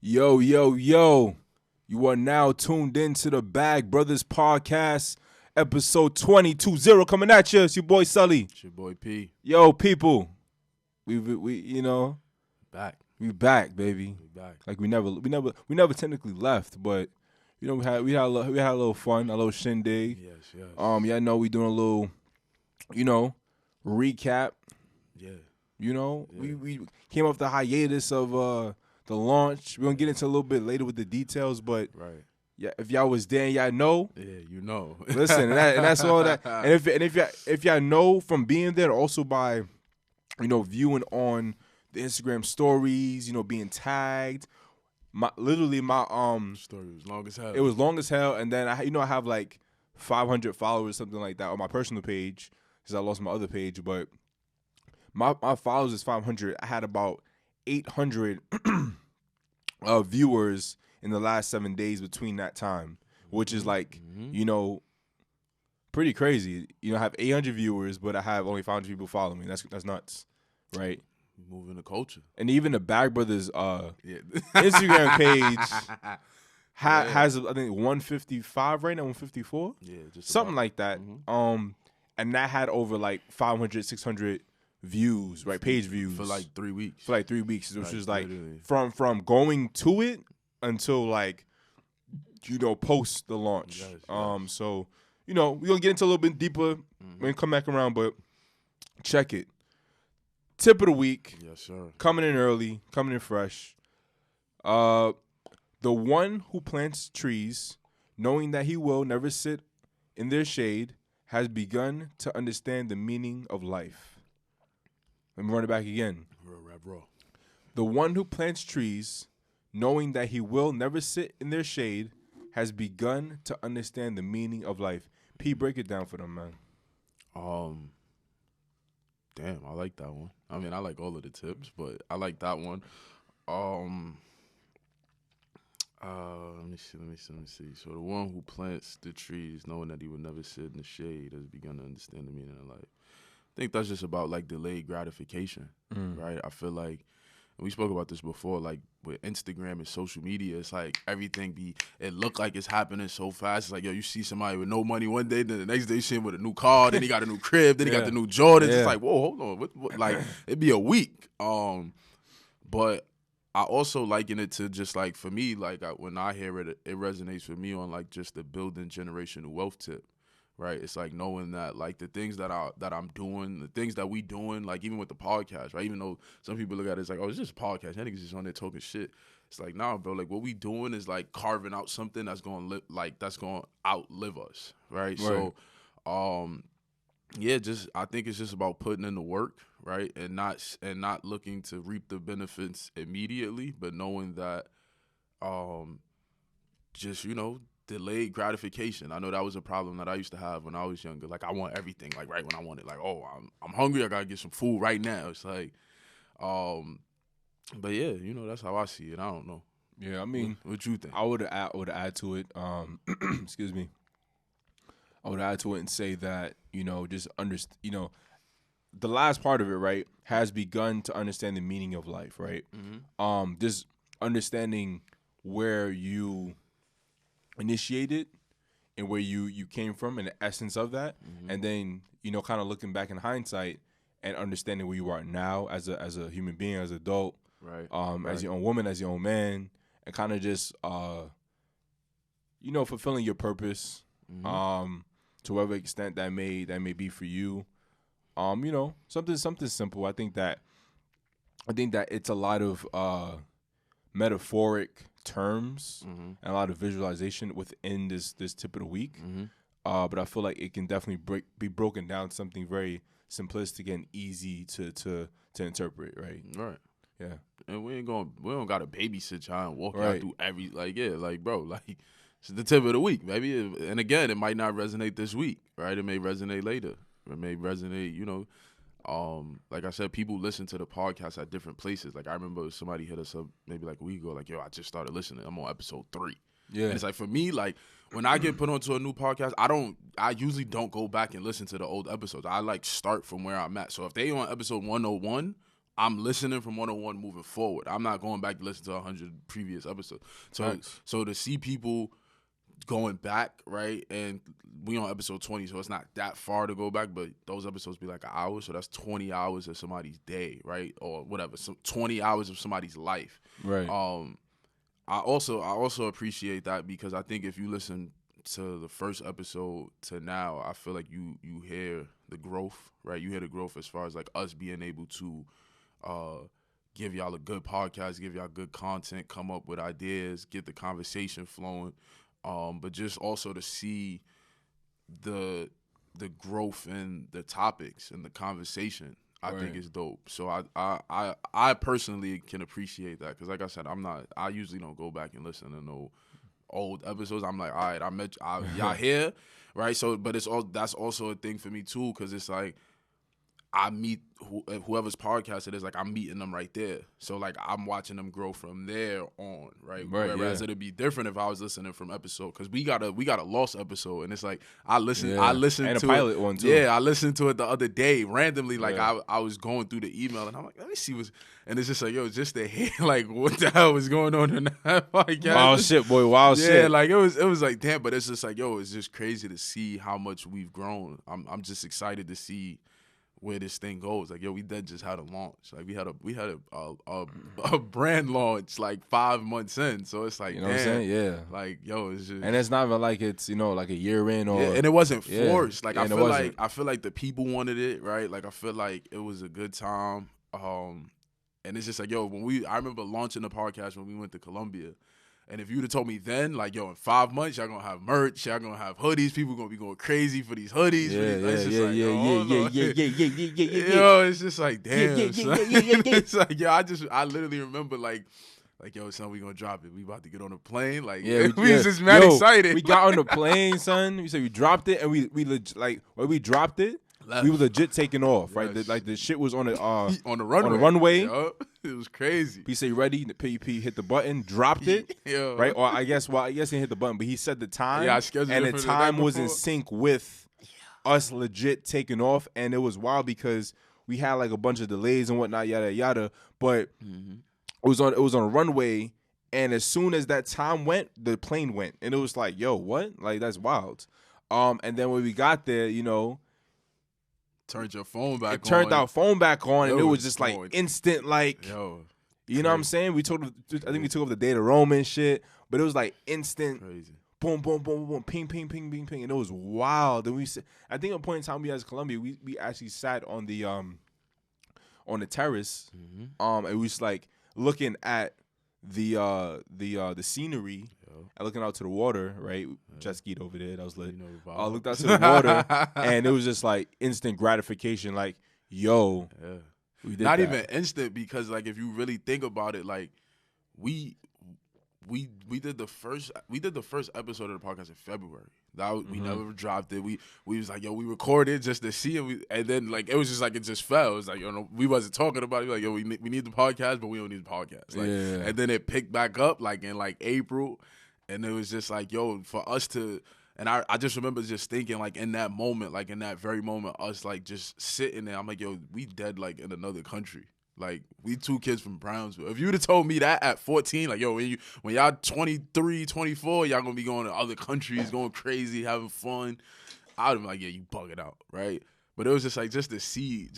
Yo, yo, yo. You are now tuned in to the Bag Brothers Podcast, episode 220 coming at you. It's your boy Sully. It's your boy P. Yo, people. We Back. we back, baby. We back. Like we never technically left, but we had a little fun, a little shindig. Yes. Yeah, I know we doing a little, recap. Yeah. We came off the hiatus of the launch. We're gonna get into a little bit later with the details, but Right. yeah, if y'all was there, y'all know. Yeah, you know. Listen, and that's all that. And if y'all know from being there, also by viewing on the Instagram stories, being tagged. My story was long as hell. it was long as hell, and then I have like 500 followers, something like that, on my personal page because I lost my other page, but my followers is 500. I had about 800 viewers in the last 7 days between that time, which is like, pretty crazy. I have 800 viewers, but I have only 500 people following me. That's nuts, right? Moving the culture. And even the Bag Brothers Yeah. Instagram page has I think 155 right now, 154, just something about. like that. Mhm. And that had over like 500, 600 views, right? Page views For like 3 weeks. which is like literally. from going to it until like post the launch. Yes. So we're gonna get into a little bit deeper when we come back around, but check it. Tip of the week, Yes, sir. coming in early, coming in fresh. The one who plants trees, knowing that he will never sit in their shade, has begun to understand the meaning of life. Let me run it back again. Raw. The one who plants trees, knowing that he will never sit in their shade, has begun to understand the meaning of life. P, break it down for them, man. Damn, I like that one. I mean, I like all of the tips, but I like that one. Let me see. So the one who plants the trees, knowing that he would never sit in the shade, has begun to understand the meaning of life. I think that's just about like delayed gratification, right? I feel like, and we spoke about this before, like with Instagram and social media, it's like everything it look like it's happening so fast. It's like, yo, you see somebody with no money one day, then the next day you see him with a new car, then he got a new crib, then he got the new Jordans. Yeah. It's like, whoa, hold on. What, like, it'd be a week. But I also liken it to just like, for me, like when I hear it, it resonates for me on like just the building generational wealth tip. Right, it's like knowing that like the things that I'm doing, the things that we doing, like even with the podcast, right? Even though some people look at it as like, oh, it's just a podcast, that nigga's just on there talking shit. It's like, nah, bro, like what we doing is like carving out something that's going to outlive us, right? So, just I think it's just about putting in the work, right, and not looking to reap the benefits immediately, but knowing that, delayed gratification. I know that was a problem that I used to have when I was younger. Like I want everything like right when I want it. Like, oh, I'm hungry. I gotta get some food right now. It's like, but yeah, that's how I see it. I don't know. Yeah, I mean, what you think? I would add to it. Excuse me. I would add to it and say that just understand. The last part of it, right, has begun to understand the meaning of life, right? Mm-hmm. Just understanding where you initiated and where you came from and the essence of that, and then kind of looking back in hindsight and understanding where you are now as a human being, as an adult, right, as your own woman, as your own man, and kind of just fulfilling your purpose, to whatever extent that may be for you, something simple. I think that it's a lot of metaphoric terms and a lot of visualization within this tip of the week. But I feel like it can definitely be broken down to something very simplistic and easy to interpret, right? Right. Yeah. And we don't gotta babysit y'all and walk Right. y'all through every bro, like it's the tip of the week, maybe. And again, it might not resonate this week, right? It may resonate later. It may resonate, like I said, people listen to the podcast at different places. Like I remember somebody hit us up maybe like a week ago, like, yo, I just started listening. I'm on episode 3. Yeah. And it's like, for me, like when I get put onto a new podcast, I usually don't go back and listen to the old episodes. I like start from where I'm at. So if they on episode 101, I'm listening from 101 moving forward. I'm not going back to listen to 100 previous episodes. So to see people going back, right, and we on episode 20, so it's not that far to go back, but those episodes be like an hour, so that's 20 hours of somebody's day, right, or whatever, so 20 hours of somebody's life. Right. I also appreciate that, because I think if you listen to the first episode to now, I feel like you hear the growth, right? You hear the growth as far as like us being able to give y'all a good podcast, give y'all good content, come up with ideas, get the conversation flowing, but just also to see the growth in the topics and the conversation. I think is dope. So I personally can appreciate that, because like I said, I usually don't go back and listen to no old episodes. I'm like, all right, y'all here, right? So, but that's also a thing for me too, because it's like I meet whoever's podcast it is, like I'm meeting them right there. So like I'm watching them grow from there on, right? Whereas it'd be different if I was listening from episode, because we got a lost episode, and it's like I listened and to a pilot it, one too. Yeah, I listened to it the other day randomly. Like I was going through the email, and I'm like, let me see what's, and it's just like, yo, just to hear like what the hell was going on in that podcast. Wild shit, boy, wild shit. Yeah, like it was like, damn, but it's just like, yo, it's just crazy to see how much we've grown. I'm just excited to see where this thing goes. Like, yo, we did just had a launch. Like we had a brand launch like 5 months in. So it's like, you know what I'm saying? Yeah. Like, yo, it's just, and it's not even like it's, you know, like a year in or and it wasn't forced. Like I feel like the people wanted it, right? Like I feel like it was a good time. And it's just like, yo, I remember launching the podcast when we went to Colombia. And if you'd have told me then, like, yo, in 5 months, y'all gonna have merch, y'all gonna have hoodies, people gonna be going crazy for these hoodies. Yo, it's just like, damn. It's like, yo, I literally remember like, yo, son, we gonna drop it. We about to get on a plane. Like, we was just mad excited. We got on the plane, son. We said we dropped it, and we dropped it. We were legit taking off, right? The shit was on the on the runway. On the runway. Yep. It was crazy. He said, "You ready?" The PUP hit the button, dropped it, right? Or I guess he didn't hit the button, but he said the time. Yeah, I scheduled and it the for time the was in sync with us legit taking off, and it was wild because we had like a bunch of delays and whatnot, yada yada. But it was on a runway, and as soon as that time went, the plane went, and it was like, yo, what? Like that's wild. And then when we got there, you know. Turned your phone back on. Turned our phone back on, and it was just like instant, like, yo, you know what I'm saying? I think we took off the data roam and shit, but it was like instant, crazy. Boom, boom, boom, boom, ping, ping, ping, ping, ping, and it was wild. And I think at a point in time we as Colombia, we actually sat on the terrace, and we was like looking at the scenery. And looking out to the water, right? Jet skied over there. That was lit. I looked out to the water, and it was just like instant gratification. Like, yo, we did not that. even instant, because like if you really think about it, like we did the first episode of the podcast in February. We never dropped it. We was like, yo, we recorded just to see it, and then like it was just like it just fell. It was like, you know, we wasn't talking about it. Like, yo, we need the podcast, but we don't need the podcast. Like, and then it picked back up like in like April. And it was just like, yo, for us to, and I just remember just thinking, like, in that moment, like, in that very moment, us, like, just sitting there, I'm like, yo, we dead, like, in another country. Like, we two kids from Brownsville. If you would have told me that at 14, like, yo, when y'all 23, 24, y'all gonna be going to other countries, going crazy, having fun, I would have been like, yeah, you bugging out, right? But it was just like, just to see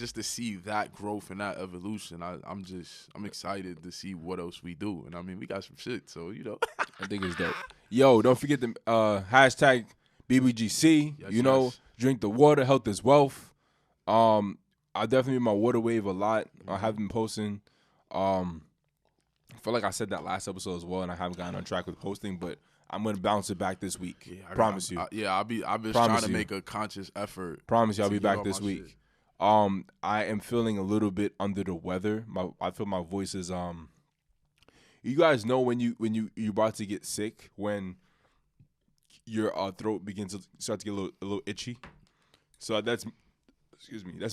that growth and that evolution. I'm excited to see what else we do. And I mean, we got some shit, so you know. I think it's dope. Yo, don't forget the hashtag BBGC. Yes, drink the water. Health is wealth. I definitely my water wave a lot. I have been posting. I feel like I said that last episode as well, and I haven't gotten on track with posting, but I'm gonna bounce it back this week. Yeah, promise you. I've been trying to make a conscious effort. Promise you, I'll be back this week. Shit. I am feeling a little bit under the weather. I feel my voice is You guys know when you're about to get sick, when your throat begins to start to get a little itchy. So that's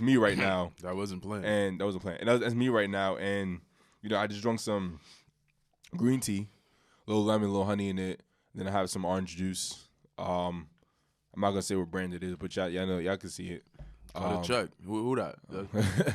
me right now. That wasn't planned. And that's me right now. And I just drank some green tea, a little lemon, a little honey in it. Then I have some orange juice. I'm not gonna say what brand it is, but y'all know, y'all can see it. Cut a check. Who that?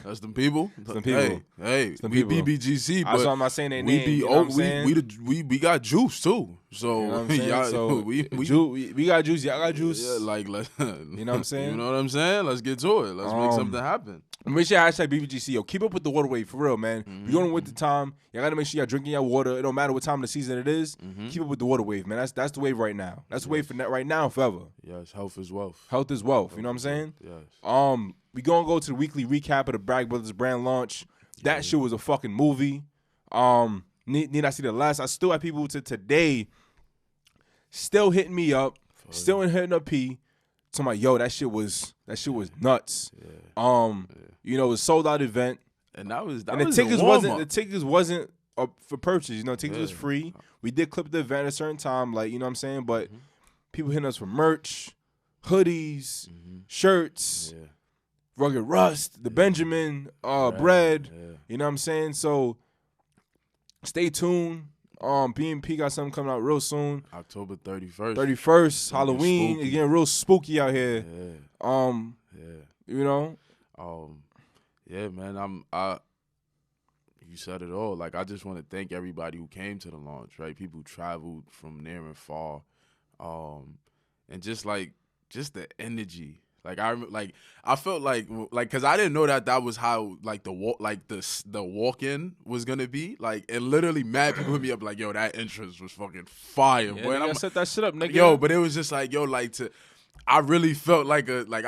That's them people. Some people. Hey, Some we people. BBGC, That's but why I'm not saying their we name. be You know what I'm saying? we got juice too. So You know what I'm saying? y'all, So we got juice. Y'all got juice. yeah, like You know what I'm saying? You know what I'm saying? Let's get to it. Let's make something happen. Make sure hashtag BBGC. Yo, keep up with the water wave for real, man. You're going to winter time. You gotta make sure you're drinking your water. It don't matter what time of the season it is. Keep up with the water wave, man. That's the wave right now. That's the wave for right now and forever. Yes, health is wealth. Health is wealth. You know what I'm saying? Yes. We gonna go to the weekly recap of the Bragg Brothers brand launch. That shit was a fucking movie. Need I see the last? I still have people to today still hitting me up, still hitting up P. To my that shit was nuts. Yeah. You know, it was a sold out event, and the tickets wasn't for purchase. You know, tickets was free. We did clip the event at a certain time, like, you know what I'm saying. But people hitting us for merch, hoodies, shirts, Rugged Rust, the Benjamin bread. Yeah. You know what I'm saying. So stay tuned. BMP got something coming out real soon. October 31st. 31st, Halloween. Again, real spooky out here. Yeah. You know? Yeah, man. You said it all. Like, I just want to thank everybody who came to the launch, right? People traveled from near and far. And just the energy. I felt like because I didn't know that was how like the walk-in was gonna be, like, and literally mad people hit me up like, yo, that entrance was fucking fire, yeah, boy. And I set that shit up, nigga. Yo, but it was just like, yo, I really felt I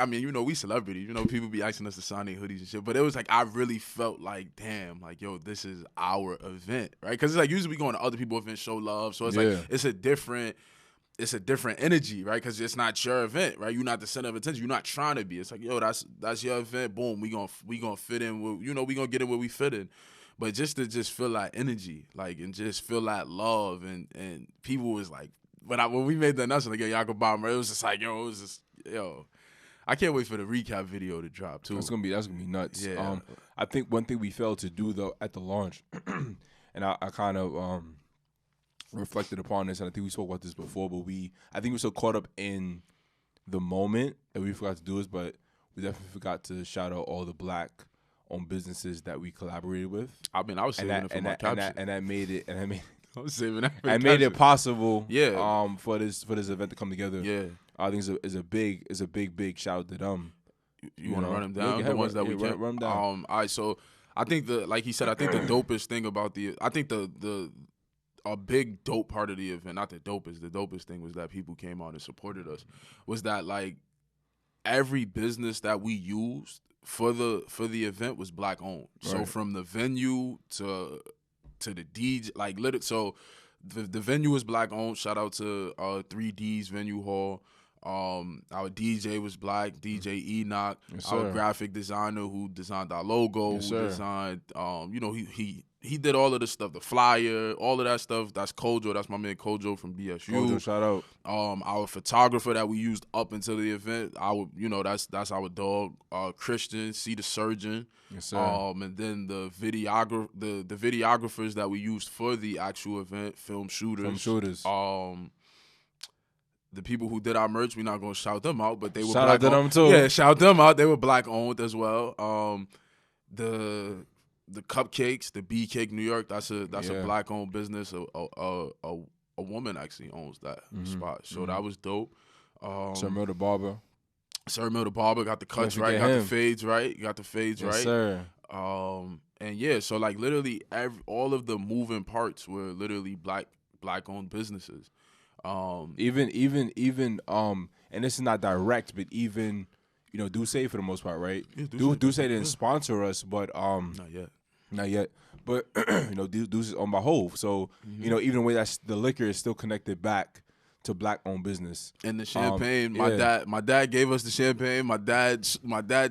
mean, you know, we celebrities, you know, people be asking us to sign their hoodies and shit, but it was like I really felt like, damn, like, yo, this is our event, right? Because it's like usually we go to other people's events, show love, so it's like it's a different energy, right? Because it's not your event, right? You're not the center of attention. You're not trying to be. It's like, yo, that's your event. Boom, we gonna fit in. We gonna get in where we fit in. But just to feel that energy, like, and just feel that love, and people was like, when we made the announcement, like, yo, y'all could bomb, it was just like, yo, I can't wait for the recap video to drop too. That's gonna be nuts. Yeah. I think one thing we failed to do though at the launch, and I kind of reflected upon this, and I think we spoke about this before, but I think we're so caught up in the moment that we forgot to do this, but we definitely forgot to shout out all the Black-owned businesses that we collaborated with. I mean, I was saving it for my caption. And that made it, I was saving that for I made it possible, yeah, for this event to come together. Yeah, I think it's a big shout out to them. You want to run them down? Yeah, the ones that we can run them down. All right, so I think like he said, I think the dopest thing about a big dope part of the event, not the dopest thing was that people came out and supported us, was that, like, every business that we used for the event was Black owned. Right. So from the venue to the DJ, like, so the venue was Black owned. Shout out to 3D's Venue Hall. Our DJ was Black, DJ Enoch. Yes, our graphic designer who designed our logo, yes, who designed, you know, he did all of this stuff, the flyer, all of that stuff. That's Kojo. That's my man Kojo from BSU. Kojo, shout out. Our photographer that we used up until the event, that's our dog, Christian, C the Surgeon. Yes, sir. And then the videographers that we used for the actual event, film shooters. The people who did our merch, we're not gonna shout them out, but they were shout out to them too. Yeah, shout them out. They were Black owned as well. The cupcakes, the Bee Cake New York, that's a Black owned business. A woman actually owns that spot, so that was dope. Sir Mil the Barber. Sir Mil the Barber got the cuts right, got the fades right, yes, right. Sir. And yeah, so like literally all of the moving parts were literally black owned businesses. Even and this is not direct, but even, you know, Duce for the most part, right? Yeah, Duce didn't sponsor us, but not yet. But you know, Duce is owned by Hove, so you know, even the way that the liquor is still connected back to Black-owned business. And the champagne, my dad gave us the champagne. My dad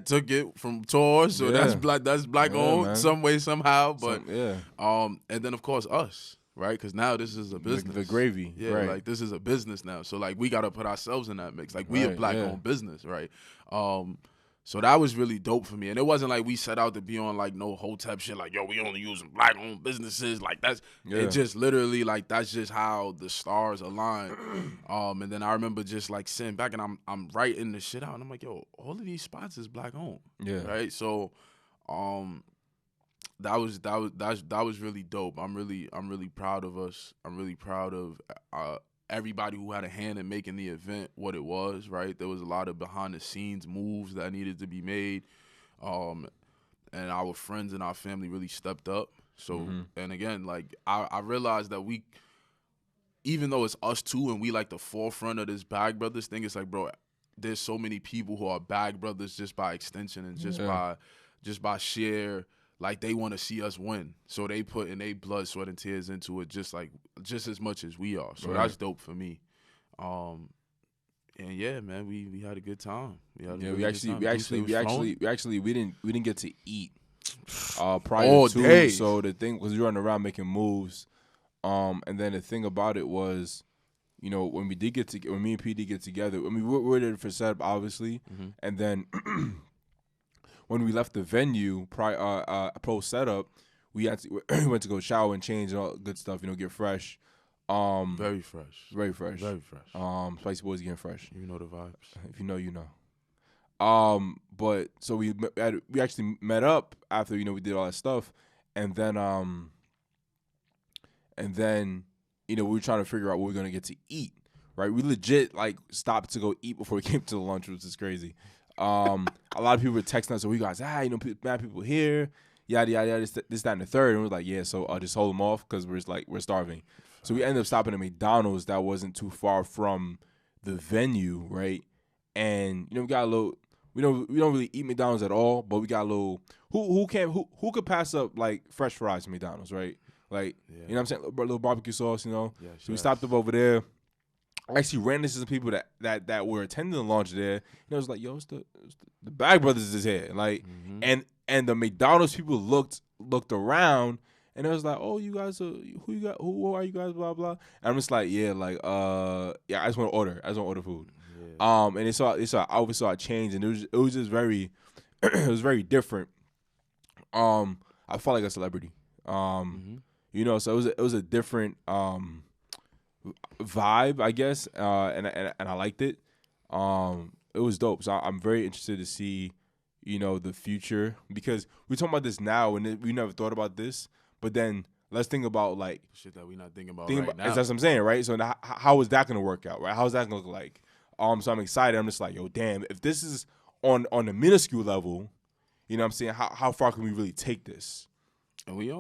took it from tours, so that's Black owned, man. Some way, somehow. But and then of course us. Right, because now this is a business. The gravy, yeah. Right. Like this is a business now, so like we gotta put ourselves in that mix. Like we a Black-owned business, right? So that was really dope for me. And it wasn't like we set out to be on like no Hotep shit like, yo, we only using black-owned businesses. Like that's it just literally like that's just how the stars align. And then I remember just like sitting back and I'm writing the shit out and I'm like, yo, all of these spots is black-owned. Yeah. Right? So that was really dope. I'm really proud of us. I'm really proud of everybody who had a hand in making the event what it was, right? There was a lot of behind-the-scenes moves that needed to be made, and our friends and our family really stepped up. So, and again, like, I realized that we, even though it's us two and we, like, the forefront of this Bag Brothers thing, it's like, bro, there's so many people who are Bag Brothers just by extension and just by sheer, like, they want to see us win. So they put in their blood, sweat, and tears into it just as much as we are. So that's dope for me. And yeah, man, we had a good time. We didn't get to eat prior to day. So the thing was we running around making moves. And then the thing about it was, you know, when me and PD get together, I mean, we're there for setup, obviously, and then when we left the venue, pro setup, we went to go shower and change and all good stuff, you know, get fresh. Very fresh. Very fresh. Very fresh. Spicy Boys getting fresh. You know the vibes. If you know, you know. But so we actually met up after, you know, we did all that stuff, and then you know, we were trying to figure out what we were gonna get to eat. Right, we legit like stopped to go eat before we came to the lunch, which is crazy. A lot of people were texting us, so we guys, you know, mad people here, yada yada yada, this, that, and the third, and we're like, yeah, so just hold them off because we're starving. So we ended up stopping at McDonald's that wasn't too far from the venue, right? And you know, we got a little, we don't really eat McDonald's at all, but we got a little who could pass up like fresh fries from McDonald's, right? Like you know what I'm saying, little barbecue sauce, you know. Yeah, so we stopped up over there. I actually ran into some people that were attending the launch there. And it was like, yo, it's the Bag Brothers is here. Like, and the McDonald's people looked around, and it was like, oh, you guys are who are you guys? Blah blah. And I'm just like, yeah, like, yeah, I just want to order food. Yeah. And I always saw a change, and it was just very, it was very different. I felt like a celebrity. You know, so it was a different vibe, I guess, and I liked it. It was dope. So I'm very interested to see, you know, the future, because we're talking about this now and we never thought about this. But then let's think about like shit that we're not thinking about right now. That's what I'm saying, right? So now, how is that gonna work out, right? How is that gonna look like? So I'm excited. I'm just like, yo, damn, if this is on a minuscule level, you know what I'm saying? How far can we really take this? And we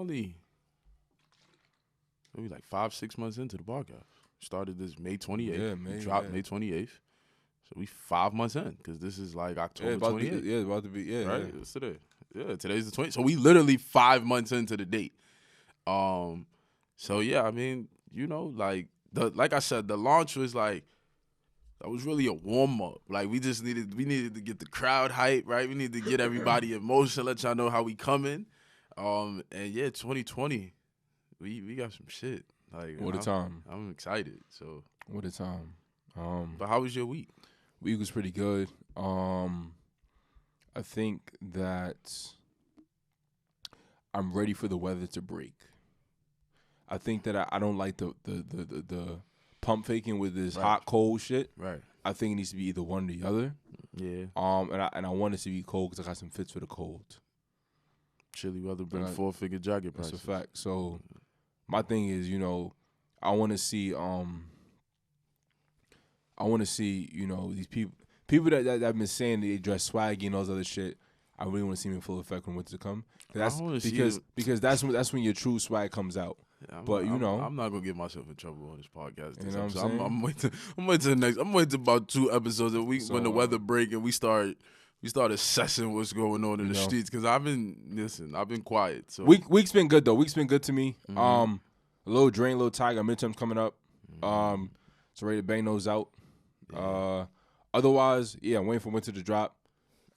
like 5-6 months into the podcast. Started this May 28th. Yeah, May. Dropped May 28th. So we 5 months in, because this is like October 28th. Yeah, about to be, yeah. Right? Yeah. What's today? Yeah, today's the 20th. So we literally 5 months into the date. So yeah, I mean, you know, like I said, the launch was like, that was really a warm up. Like we needed to get the crowd hype, right? We needed to get everybody emotional, let y'all know how we coming. And yeah, 2020, we got some shit. Like what a time. I'm excited. So what a time. But how was your week? Week was pretty good. I think that I'm ready for the weather to break. I think that I don't like the pump faking with this hot cold shit. Right. I think it needs to be either one or the other. Yeah. And I want it to be cold because I got some fits for the cold. Chilly weather brings 4-figure jacket prices. That's a fact. So my thing is, you know, I want to see you know, these people that have been saying they dress swaggy and all this other shit. I really want to see them in full effect when winter come. Because that's when your true swag comes out. Yeah, but you know, I'm not gonna get myself in trouble on this podcast. You know what I'm saying? I'm waiting to the next. I'm waiting to about 2 episodes a week when the weather break and we start assessing what's going on in the streets. Because I've been quiet. So week's been good though. Week's been good to me. A little drain, a little tiger. Midterms coming up. So ready to bang those out. Yeah. Otherwise, yeah, I'm waiting for winter to drop.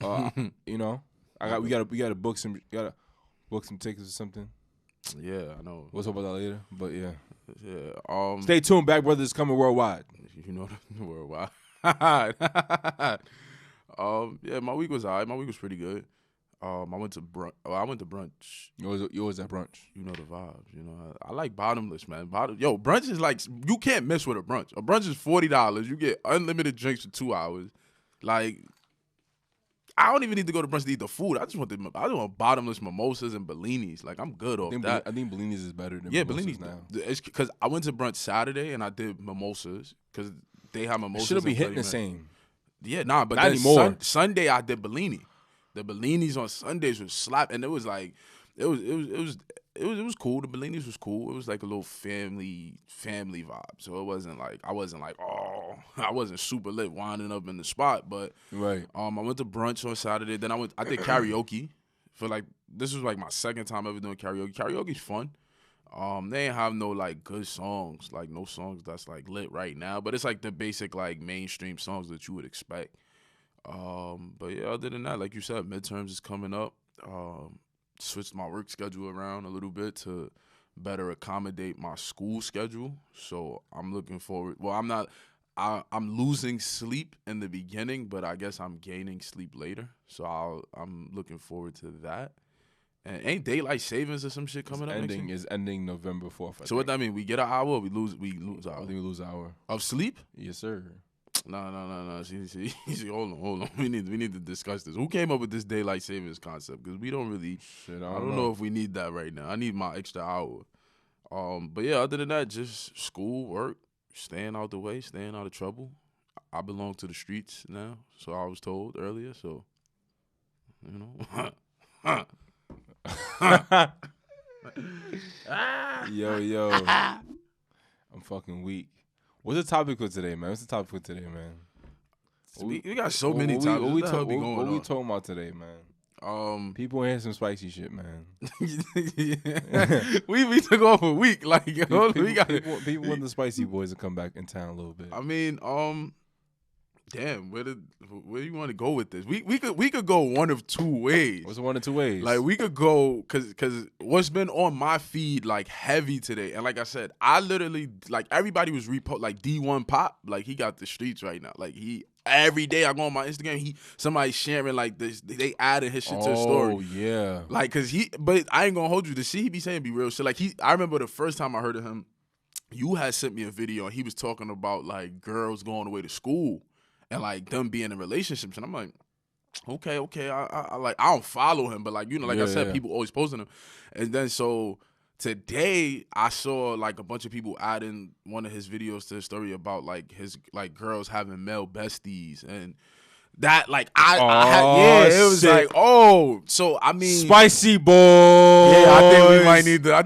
You know, we gotta book some tickets or something. Yeah, I know. We'll talk about that later. But yeah. Yeah. Stay tuned. Bag Brothers coming worldwide. You know, worldwide. Yeah, my week was alright. My week was pretty good. I went to brunch. I went to brunch. You was at brunch. You know the vibes. You know, I like bottomless, man. Brunch is like you can't miss with a brunch. A brunch is $40. You get unlimited drinks for 2 hours. Like, I don't even need to go to brunch to eat the food. I just want bottomless mimosas and Bellinis. Like, I'm good off that. I think Bellinis is better than Bellinis now. It's because I went to brunch Saturday and I did mimosas because they have mimosas. Should be hitting the same. Yeah, nah, but not anymore. Sunday I did Bellini. The Bellinis on Sundays was slap, and it was like, it was cool. The Bellinis was cool. It was like a little family vibe. So it wasn't like I wasn't super lit winding up in the spot. But right. I went to brunch on Saturday. Then I did karaoke. For like this was like my second time ever doing karaoke. Karaoke's fun. They ain't have no like good songs, like no songs that's like lit right now. But it's like the basic like mainstream songs that you would expect. But yeah, other than that, like you said, midterms is coming up. Switched my work schedule around a little bit to better accommodate my school schedule. So I'm looking forward. Well, I'm losing sleep in the beginning, but I guess I'm gaining sleep later. So I'm looking forward to that. And ain't daylight savings or some shit coming up? It's ending November 4th. So what that mean? We get an hour or we lose hour? I think we lose an hour. Of sleep? Yes, sir. No. See, hold on. We need to discuss this. Who came up with this daylight savings concept? Because we don't really. Shit, I don't know if we need that right now. I need my extra hour. But yeah, other than that, just school, work, staying out the way, staying out of trouble. I belong to the streets now, so I was told earlier. So, you know. Yo. I'm fucking weak. What's the topic for today, man? We got so many topics. What we talking about today, man? People hear some spicy shit, man. we took off a week. Like people want the spicy boys to come back in town a little bit. I mean, damn, where do you want to go with this? We could go one of two ways. What's one of two ways? Like we could go because what's been on my feed like heavy today, and like I said, I literally like everybody was like D1 Pop, like he got the streets right now. Like every day I go on my Instagram, somebody sharing like this, they added his shit to the story. Oh yeah, like but I ain't gonna hold you. The shit he be saying be real shit. Like I remember the first time I heard of him, you had sent me a video and he was talking about like girls going away to school. And like them being in relationships, and I'm like, okay, I don't follow him, but like I said, people always posting him, and then so today I saw like a bunch of people adding one of his videos to the story about like his like girls having male besties and. That like it was shit. Like so I mean spicy boy. Yeah, I think we might need to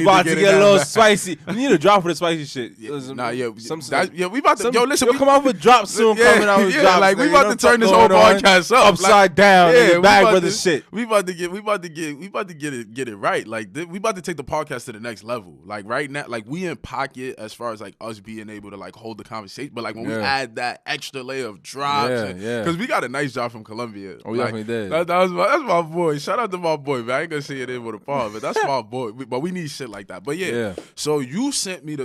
about to get a little spicy. We need to drop for the spicy shit. We about to listen. We'll come out with drops soon. Coming out with drops. Like we about to turn this whole podcast up upside down. Yeah, bag for the shit. We about to get it right. Like we about to take the podcast to the next level. Like right now, like we in pocket as far as like us being able to like hold the conversation. But like when we add that extra layer of drops, because we got a nice job from Columbia. Oh, we definitely did. That's my boy. Shout out to my boy, man. I ain't gonna say it in with a pause, but that's my boy. But we need shit like that. But yeah. So you sent me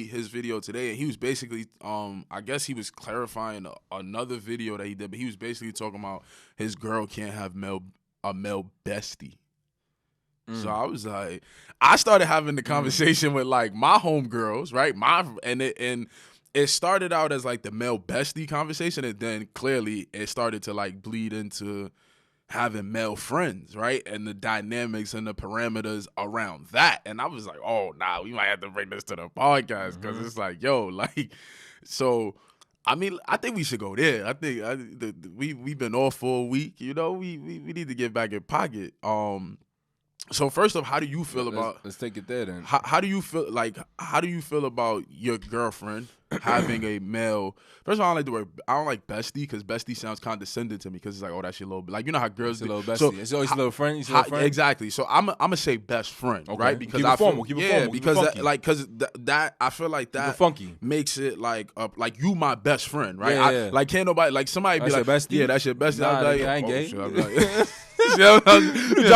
his video today, and he was basically, I guess he was clarifying another video that he did, but he was basically talking about his girl can't have a male bestie. So I was like, I started having the conversation with like my homegirls, right? It started out as like the male bestie conversation, and then clearly it started to like bleed into having male friends, right? And the dynamics and the parameters around that. And I was like, oh, nah, we might have to bring this to the podcast because it's like, yo, like, so, I mean, I think we should go there. I think we've been off for a week, you know? We need to get back in pocket. So first off, how do you feel about? Let's take it there then. How do you feel? Like, how do you feel about your girlfriend having a male? First of all, I don't like bestie because bestie sounds condescending to me because it's like, oh, that's your little, like, you know how girls do. Little bestie. So, it's always a little friend. Exactly. So I'm gonna say best friend, right? Because I feel that I feel like that funky makes it like you my best friend, right? Like can't nobody like somebody be like, bestie? Yeah, that's your bestie. Nah, like, I ain't gay. Drop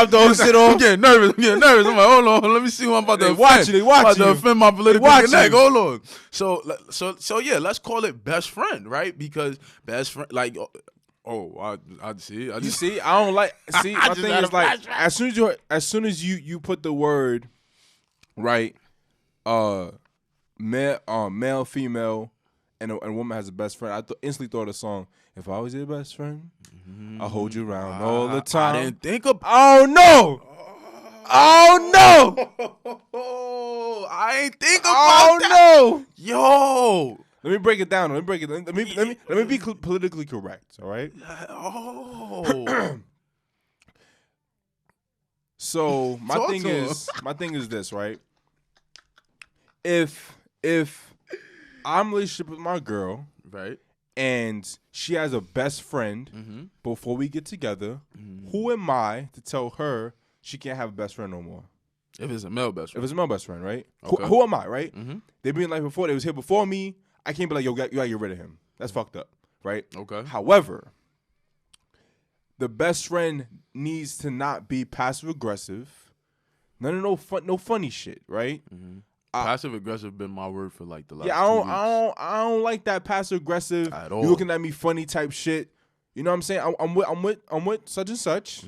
the whole shit off. I'm getting nervous. I'm like, hold on, let me see who I'm about to offend. They watch you. Offend my political connect. Hold on. So yeah, let's call it best friend, right? Because best friend, like, Oh, I see. I You just see, I don't like. See, I my just thing had is a like, flashback. as soon as you put the word, right, male, female, and a woman has a best friend, I instantly thought of the song. If I was your best friend, I'll hold you around all the time. I didn't think about. Oh no! Oh no! Oh, I ain't think about Oh that. no! Yo. Let me break it down. Let me be politically correct. All right. Oh. So my Talk thing to him. is this, right? If I'm in a relationship with my girl, Right. and she has a best friend before we get together, who am I to tell her she can't have a best friend no more? If it's a male best friend. If it's a male best friend, right? Okay. Who am I, right? They been like before. They was here before me. I can't be like, yo, you gotta get rid of him. That's fucked up, right? Okay. However, the best friend needs to not be passive aggressive. None of no funny shit, right? Passive aggressive been my word for like the last 2 weeks. I don't like that passive aggressive. At all. You looking at me funny type shit. You know what I'm saying? I'm with such and such.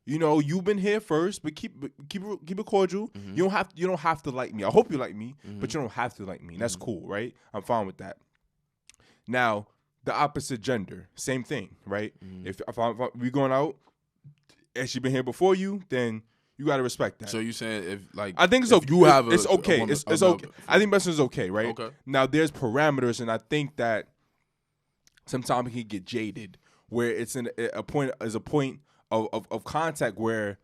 You know, you've been here first, but keep it cordial. You don't have to like me. I hope you like me, but you don't have to like me. That's cool, right? I'm fine with that. Now, the opposite gender, same thing, right? If we going out and she been here before you, then you gotta respect that. So you saying if like I think it's okay. you have it's okay. It's okay. I think best friend is okay, right? Okay. Now there's parameters, and I think that sometimes it can get jaded, where it's in a point of contact where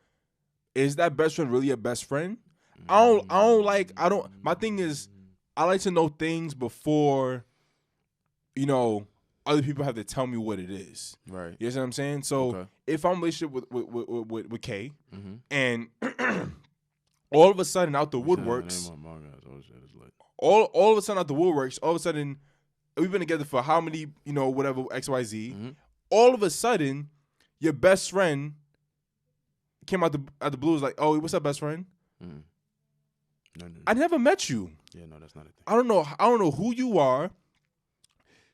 is that best friend really a best friend? My thing is I like to know things before, you know, other people have to tell me what it is. Right. You know what I'm saying? So if I'm in a relationship with Kay, and all of a sudden out the woodworks, all of a sudden out the woodworks, all of a sudden we've been together for how many, you know, whatever XYZ. All of a sudden, your best friend came out the blues like, oh, what's up, best friend? No. I never met you. Yeah, no, that's not a thing. I don't know who you are.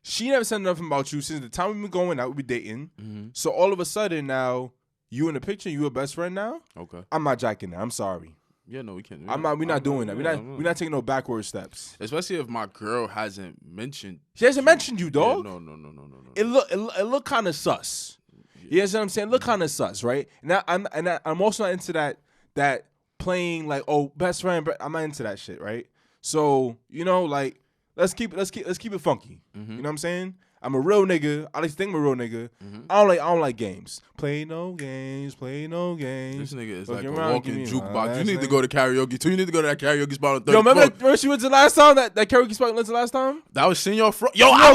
She never said nothing about you since the time we've been going out, we've been dating. So all of a sudden now, you in the picture, you a best friend now? Okay. I'm not jacking that. I'm sorry. Yeah, no, we can't. We're not doing that. We're not taking no backward steps. Especially if my girl hasn't mentioned. She hasn't mentioned you, dog. Yeah, no. It look kind of sus. You know what I'm saying? Look kind of sus, right? Now I'm also not into that playing like, oh, best friend. But I'm not into that shit, right? So you know, like let's keep it funky. You know what I'm saying? I'm a real nigga. I like to think I'm a real nigga. I don't like games. Play no games. This nigga is like a around, walking jukebox. You need to go to karaoke too. You need to go to that karaoke spot on 34th. Yo, remember she went to the last time that karaoke spot went to last time? That was Senor Frog. Yo, I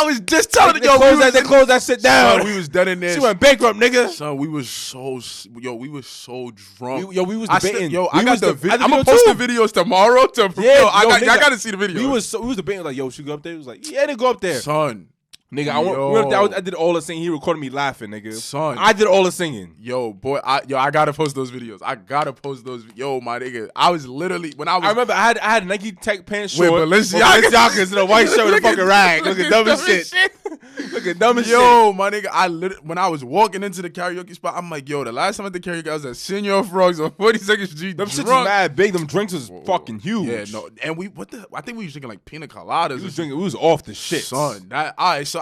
was just telling you. They closed that shit down. Son, we was dead in there. She went bankrupt, nigga. Son, we was so drunk. We was debating. I got the video. I'm gonna post the videos tomorrow. I gotta see the video. We was debating like, yo, should we go up there? He was like, yeah, they go up there. Son. Nigga, I did all the singing. He recorded me laughing, nigga. Son. I did all the singing. Yo, boy, I gotta post those videos. Yo, my nigga. I was literally, when I remember I had Nike Tech pants with short. Balenciagas and a white shirt with a fucking rag. Looking dumb as shit. Looking dumb as shit. Yo, my nigga, when I was walking into the karaoke spot, I'm like, yo, the last time I did karaoke, I was at Senor Frogs on 42nd Street. Them shits was mad big. Them drinks was fucking huge. Yeah, no. And I think we was drinking like pina coladas. We was off the shit. Son,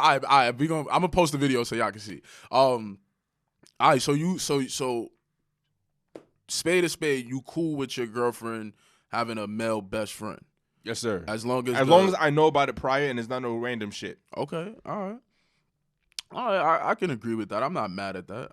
I'm gonna post the video so y'all can see. All right, so spade to spade, you cool with your girlfriend having a male best friend? Yes, sir. As long as I know about it prior and it's not no random shit. Okay, all right. I can agree with that. I'm not mad at that.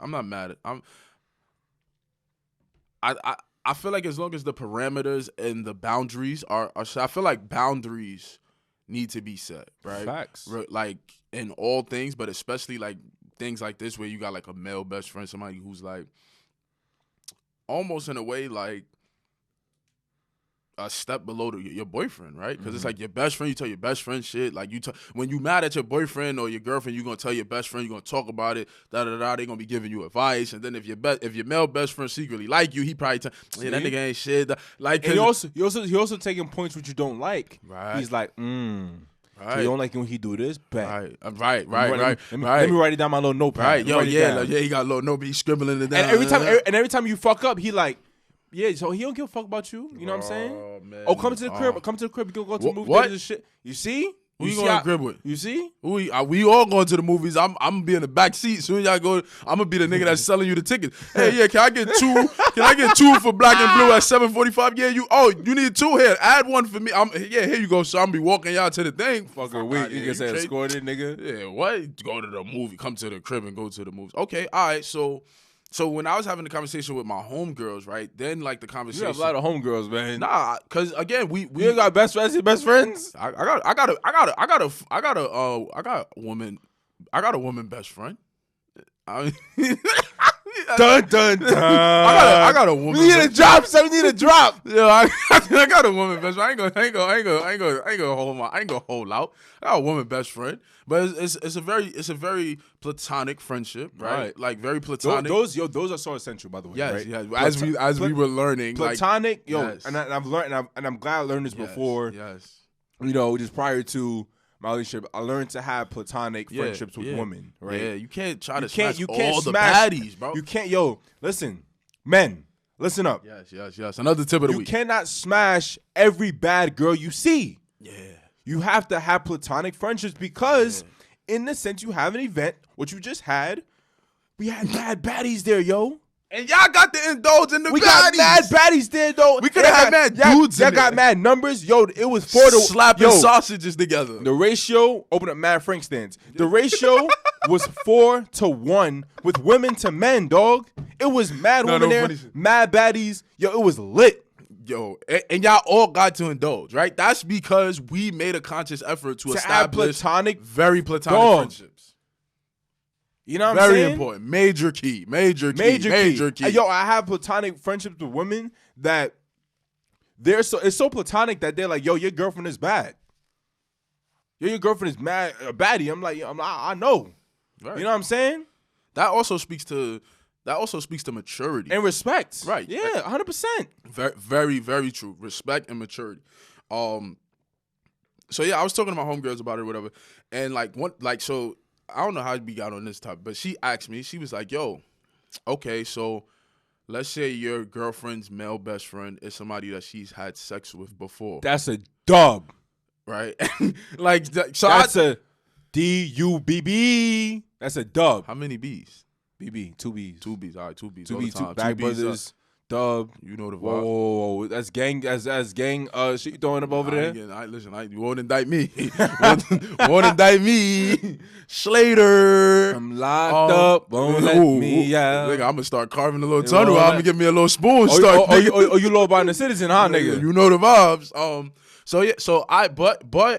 I feel like as long as the parameters and the boundaries are I feel like boundaries need to be set, right? Facts. Like in all things, but especially like things like this where you got like a male best friend, somebody who's like almost in a way like a step below your boyfriend, right? Because it's like your best friend, you tell your best friend shit. Like when you mad at your boyfriend or your girlfriend, you're gonna tell your best friend, you're gonna talk about it, they're gonna be giving you advice. And then if your male best friend secretly like you, he probably that nigga ain't shit. Like and he also taking points which you don't like. Right. He's like, So you don't like it when he do this? Bet. Right. Let me write it down my little notepad. Right, he got a little notepad. He's scribbling it down. And every time you fuck up, he like, yeah. So he don't give a fuck about you. You know what I'm saying? Man. Oh, come to the crib. Come to the crib. You can go to the movie theaters and shit. You see? Who you going to the crib with? You see? We all going to the movies. I'm gonna be in the back seat. Soon as y'all go, I'm gonna be the nigga that's selling you the tickets. Hey, yeah, can I get two? Can I get two for Black and Blue at 7:45? Yeah, you need two here. Add one for me. Here you go. So I'm be walking y'all to the thing. Fucking week. You can say escorted, nigga. Yeah, what? Go to the movie. Come to the crib and go to the movies. Okay, all right. So when I was having the conversation with my homegirls, right? Then like the conversation. You have a lot of homegirls, man. Nah, cause again we you got best friends. Your best friends. I got a woman best friend. Dun dun dun. I got a woman. We need a drop. So we need a drop. Yeah, I got a woman best friend. I ain't gonna hold out. I got a woman best friend, but it's a very platonic friendship, right? Like very platonic. Those are so essential, by the way. Yes, right? yes. As we were learning, platonic, like, yes. and I've learned, and I'm glad I learned this before. Yes. You know, just prior to my relationship, I learned to have platonic friendships with women, right? Yeah, you can't try to smash all the baddies, bro. You can't, listen, men, listen up. Yes. Another tip of the week. You cannot smash every bad girl you see. Yeah. You have to have platonic friendships because, in the sense, you have an event, which you just had. We had mad baddies there, yo. And y'all got to indulge in the baddies. We got mad baddies there, though. We could have had mad dudes Y'all got mad numbers. Yo, it was 4 to... Slapping sausages together. The ratio... Open up mad Frank stands. The ratio was 4 to 1 with women to men, dog. It was mad women there, mad baddies. Yo, it was lit. Yo, and y'all all got to indulge, right? That's because we made a conscious effort to establish very platonic friendships. You know what I'm saying? Very important. Major key. Yo, I have platonic friendships with women that it's so platonic that they're like, yo, your girlfriend is bad. Yo, your girlfriend is mad, a baddie. I'm like, I know. Right. You know what I'm saying? That also speaks to maturity and respect. Right. Yeah, 100%. Very, very, very true. Respect and maturity. So yeah, I was talking to my homegirls about it or whatever, and so I don't know how we got on this topic, but she asked me, she was like, yo, okay, so let's say your girlfriend's male best friend is somebody that she's had sex with before. That's a dub. Right? That's a D-U-B-B. That's a dub. How many B's? BB, 2 B's. 2 B's, all right, 2 B's. 2 B's, Bag Brothers, dub. You know the vibe. Whoa, that's gang, that's gang shit you throwing up over there? Listen, you won't indict me. won't indict me. Slater. I'm locked up, won't let me out. Nigga, I'm going to start carving a little tunnel. I'm going to give me a little spoon. You law-abiding citizen, huh, nigga? You know the vibes.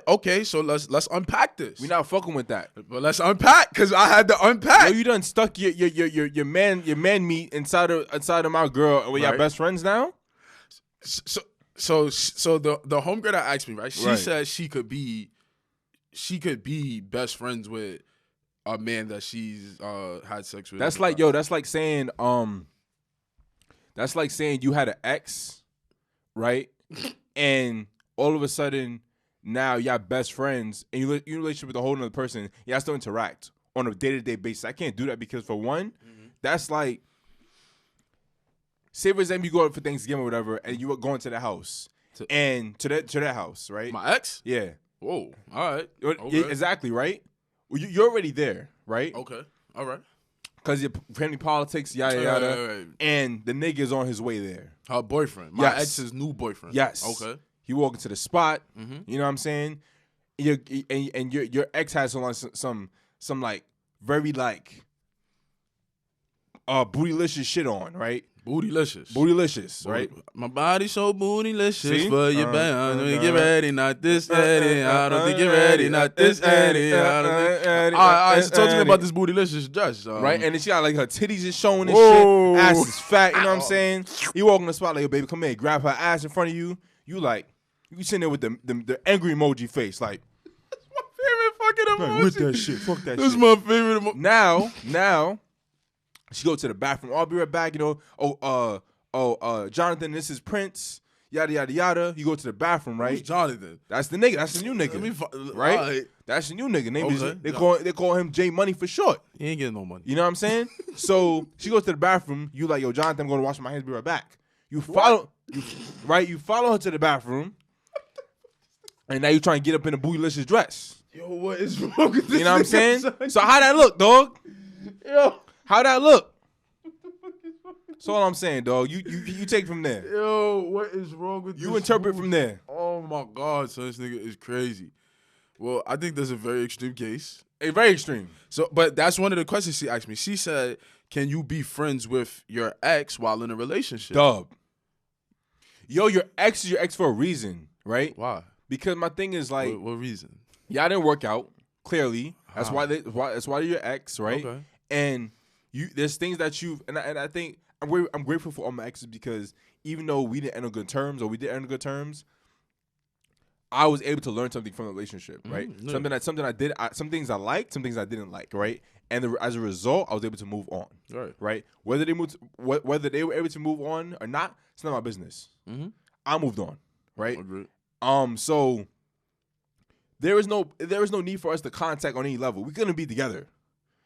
Okay, so let's unpack this. We not fucking with that. But let's unpack, because I had to unpack. Yo, you done stuck your man meat inside of my girl, and we got best friends now? So the homegirl that asked me, right? She said she could be best friends with a man that she's had sex with. That's like saying you had an ex, right? And all of a sudden, now y'all best friends, and you in a relationship with a whole other person. Y'all still interact on a day-to-day basis. I can't do that because, for one, that's like, say for example, you go out for Thanksgiving or whatever, and you are going to the house, to that house, right? My ex? Yeah. Whoa. All right. Okay. Yeah, exactly, right? Well, you're already there, right? Okay. All right. Because your family politics, yada, yada. Right. And the nigga's on his way there. Her boyfriend. My ex's new boyfriend. Yes. Okay. He walking to the spot. You know what I'm saying? Your ex has some like very like bootylicious shit on, right? Bootylicious, right? My body so bootylicious for your band. I don't think you're ready, not this, Eddie. I don't think you're ready, not this, Eddie. All right, so talk to me about this bootylicious dress. Right, and then she got like her titties is showing and shit. Ass is fat, you know what I'm saying? You walk in the spot like, yo, baby, come here, grab her ass in front of you. You like, you sitting there with the angry emoji face, like. That's my favorite fucking emoji. Like, with that shit, fuck that shit. This is my favorite emoji. Now. She go to the bathroom. I'll be right back. You know, Jonathan, this is Prince. yada yada yada. You go to the bathroom, right? Who's Jonathan? That's the nigga. That's the new nigga, right? That's the new nigga. Name is they call him J Money for short. He ain't getting no money. You know what I'm saying? So she goes to the bathroom. You like, yo, Jonathan, I'm going to wash my hands. Be right back. You follow, right? You follow her to the bathroom, and now you trying to get up in a bootylicious dress. Yo, what is wrong with this? You know what I'm saying? Son? So how that look, dog? Yo, how that look? That's all I'm saying, dog. You take from there. Yo, what is wrong with you? Interpret from there. Oh my God, so this nigga is crazy. Well, I think that's a very extreme case. A very extreme. So, but that's one of the questions she asked me. She said, "Can you be friends with your ex while in a relationship?" Dub. Yo, your ex is your ex for a reason, right? Why? Because my thing is like, what reason? Y'all didn't work out. Clearly, that's why that's why you're your ex, right? Okay. And there's things that you've and I think I'm grateful for all my exes because even though we didn't end on good terms or we did end on good terms, I was able to learn something from the relationship, right? Yeah. Something I did, some things I liked, some things I didn't like, right? And as a result, I was able to move on, right? Whether they were able to move on or not, it's not my business. Mm-hmm. I moved on, right? Agreed. So there is no need for us to contact on any level. We're gonna be together.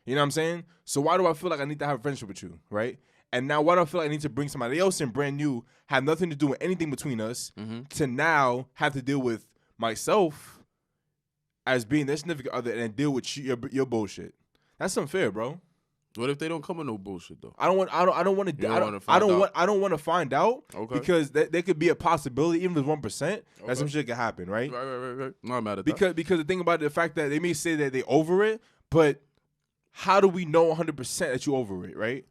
You know what I'm saying? So why do I feel like I need to have a friendship with you, right? And now why do I feel like I need to bring somebody else in brand new, have nothing to do with anything between us, to now have to deal with myself as being their significant other and deal with your bullshit? That's unfair, bro. What if they don't come with no bullshit though? I don't want to find out because there could be a possibility, even if it's 1%, that some shit could happen, right? Right. Not mad at that. Because the thing about the fact that they may say that they over it, but how do we know 100% that you over it, right?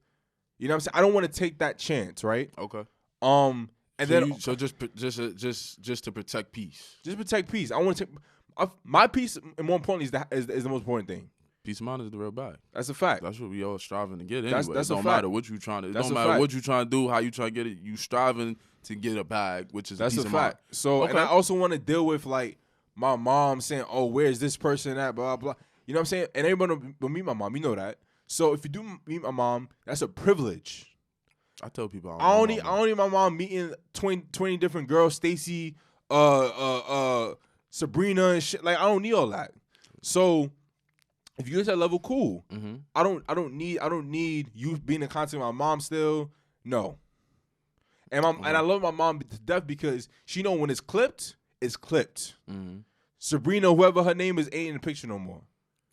You know what I'm saying? I don't want to take that chance, right? Okay. And so just to protect peace. Just protect peace. I want to take my peace, and more importantly, is the most important thing. Peace of mind is the real bag. That's a fact. That's what we all striving to get anyway. That's it don't matter what you trying to. It don't matter what you trying to do, how you trying to get it. You striving to get a bag, which is a peace of mind. So, and I also want to deal with like my mom saying, "Oh, where's this person at?" Blah blah. You know what I'm saying? And everybody will meet my mom. You know that. So if you do meet my mom, that's a privilege. I tell people I don't need my mom meeting 20 different girls, Stacy, Sabrina, and shit. Like I don't need all that. So if you get to that level, cool. Mm-hmm. I don't need you being in contact with my mom still. No. And I love my mom to death because she know when it's clipped, it's clipped. Mm-hmm. Sabrina, whoever her name is, ain't in the picture no more.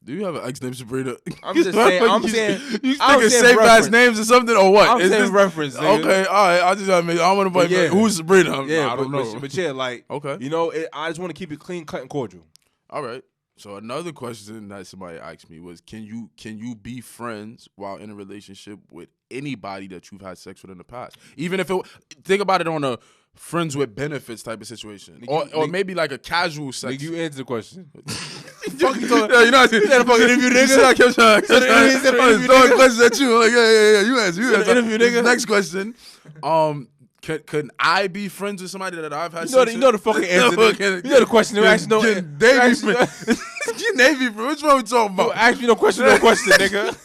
Do you have an ex named Sabrina? I'm just saying. You thinking safe ass names or something or what? I'm saying reference. Nigga. Okay, all right. I just gotta make. I want to who's Sabrina? Yeah, I don't know. But yeah, like okay. You know, I just want to keep it clean, cut, and cordial. All right. So another question that somebody asked me was, can you be friends while in a relationship with anybody that you've had sex with in the past? Even if think about it on a friends with benefits type of situation, or maybe like a casual sex. Nigga, you answer the question. Fucking yeah, you know what I'm saying? You fucking interview nigga. I kept throwing questions at you. Like yeah. You answer. Interview nigga. Next question. Could I be friends with somebody that I've had sex with? You know the fucking answer. You know the question. You Navy friend. Which one we talking about? Ask me no question, nigga.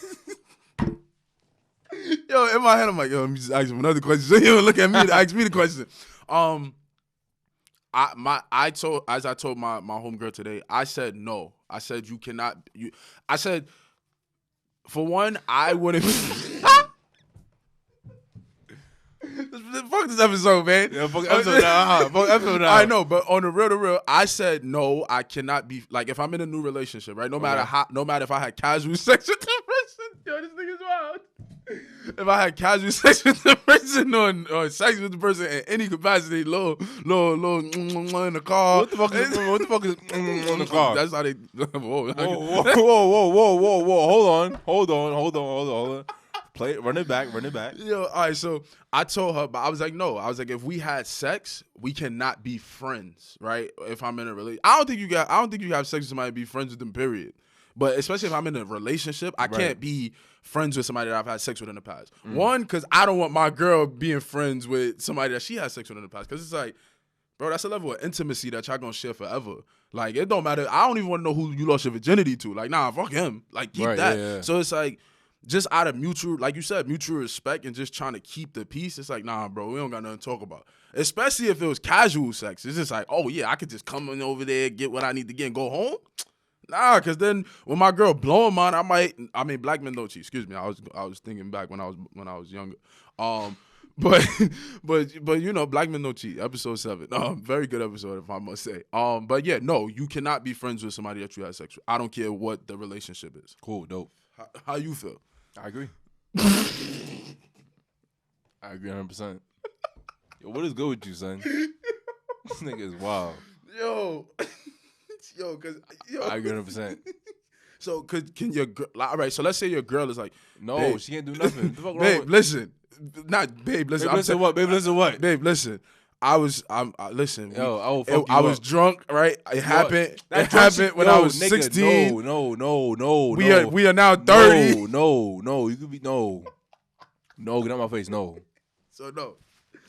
Yo, in my head, I'm like, yo, let me just ask him another question. So he would look at me to ask me the question. I told my homegirl today, I said no. I said you cannot. I said, for one, I wouldn't. Fuck this episode, man. Yeah, fuck episode now. I know, but on the real, I said no. I cannot be like if I'm in a new relationship, right? No matter if I had casual sex with the person. Yo, this nigga's wild. If I had casual sex with the person or sex with the person in any capacity, low in the car. What the fuck is in the car? That's how they. Whoa. Hold on. Play it. Run it back. Yo, all right. So I told her, but I was like, no. I was like, if we had sex, we cannot be friends, right? If I'm in a relationship, I don't think you have sex with somebody and be friends with them. Period. But especially if I'm in a relationship, I can't be friends with somebody that I've had sex with in the past. One, because I don't want my girl being friends with somebody that she has sex with in the past. Because it's like, bro, that's a level of intimacy that y'all gonna share forever. Like, it don't matter. I don't even want to know who you lost your virginity to. Like, nah, fuck him. Like, keep that. Yeah. So it's like, just out of mutual, like you said, mutual respect and just trying to keep the peace, it's like, nah, bro, we don't got nothing to talk about. Especially if it was casual sex. It's just like, oh, yeah, I could just come in over there, get what I need to get, and go home. Nah, because then when my girl blowing mine, black men don't cheat. Excuse me. I was thinking back when I was younger. But you know, black men don't cheat. Episode 7. Very good episode, if I must say. But yeah, no, you cannot be friends with somebody that you had sex with. I don't care what the relationship is. Cool, dope. How you feel? I agree. I agree 100%. Yo, what is good with you, son? This nigga is wild. Yo, I agree 100%. So, can your girl, all right, so let's say your girl is like, no, babe, she can't do nothing. What the fuck babe, wrong listen. Not, babe, listen. Babe, listen what? Babe, listen what? Babe, listen. Listen. Yo, I was drunk, right? It happened. It happened when I was 16. No. We are now 30. No. You could be, no. No, get out my face, no. So, no.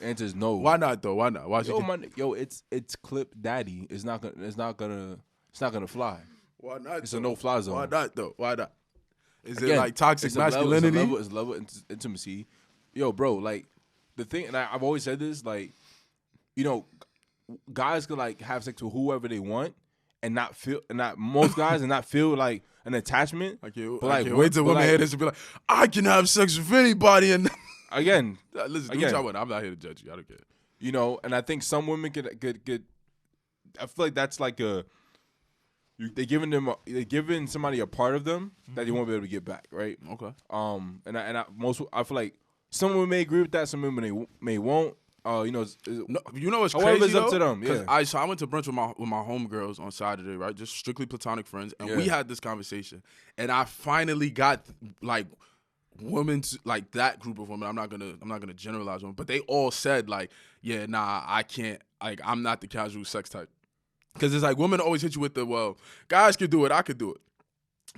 Answer is no. Why not, though? Why not? Why It's clip daddy. It's not gonna fly. Why not? It's a no-fly zone. Why not, though? Why not? Is Again, it like toxic masculinity? It's a level of intimacy. Yo, bro, like, the thing, and I've always said this, like, you know, guys could, like, have sex with whoever they want and not feel, most guys and not feel, like, an attachment. I can't wait till women hear this and be like, I can have sex with anybody. And again, listen, do what y'all want. I'm not here to judge you. I don't care. You know, and I think some women could I feel like that's like they're giving somebody a part of them that they won't be able to get back, right? Okay. I feel like some women may agree with that, some women may won't. You know what's however crazy, it's up to them. Yeah. I went to brunch with my homegirls on Saturday, right? Just strictly platonic friends, and we had this conversation, and I finally got like women, like that group of women. I'm not gonna generalize them, but they all said like, yeah, nah, I can't. Like, I'm not the casual sex type. Because it's like women always hit you with the, well, guys could do it, I could do it.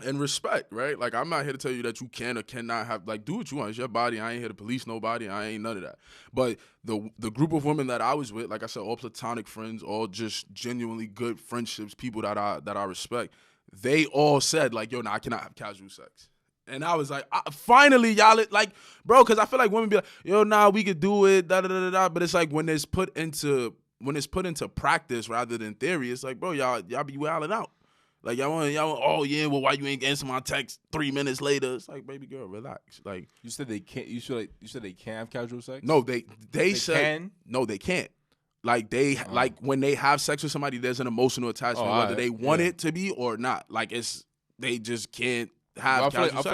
And respect, right? Like, I'm not here to tell you that you can or cannot have, like, do what you want. It's your body. I ain't here to police nobody. I ain't none of that. But the group of women that I was with, like I said, all platonic friends, all just genuinely good friendships, people that I respect, they all said, like, yo, nah, I cannot have casual sex. And I was like, finally, y'all, like, bro, because I feel like women be like, yo, nah, we could do it, da-da-da-da-da. But it's like when it's put into practice rather than theory, it's like, bro, y'all be wilding out. Like, y'all want, oh yeah, well, why you ain't answering my text 3 minutes later? It's like, baby girl, relax. Like, you said they can't. You said they can't have casual sex. No, they said can? No, they can't. Like, like when they have sex with somebody, there's an emotional attachment, whether they want it to be or not. Like, they just can't have casual sex. I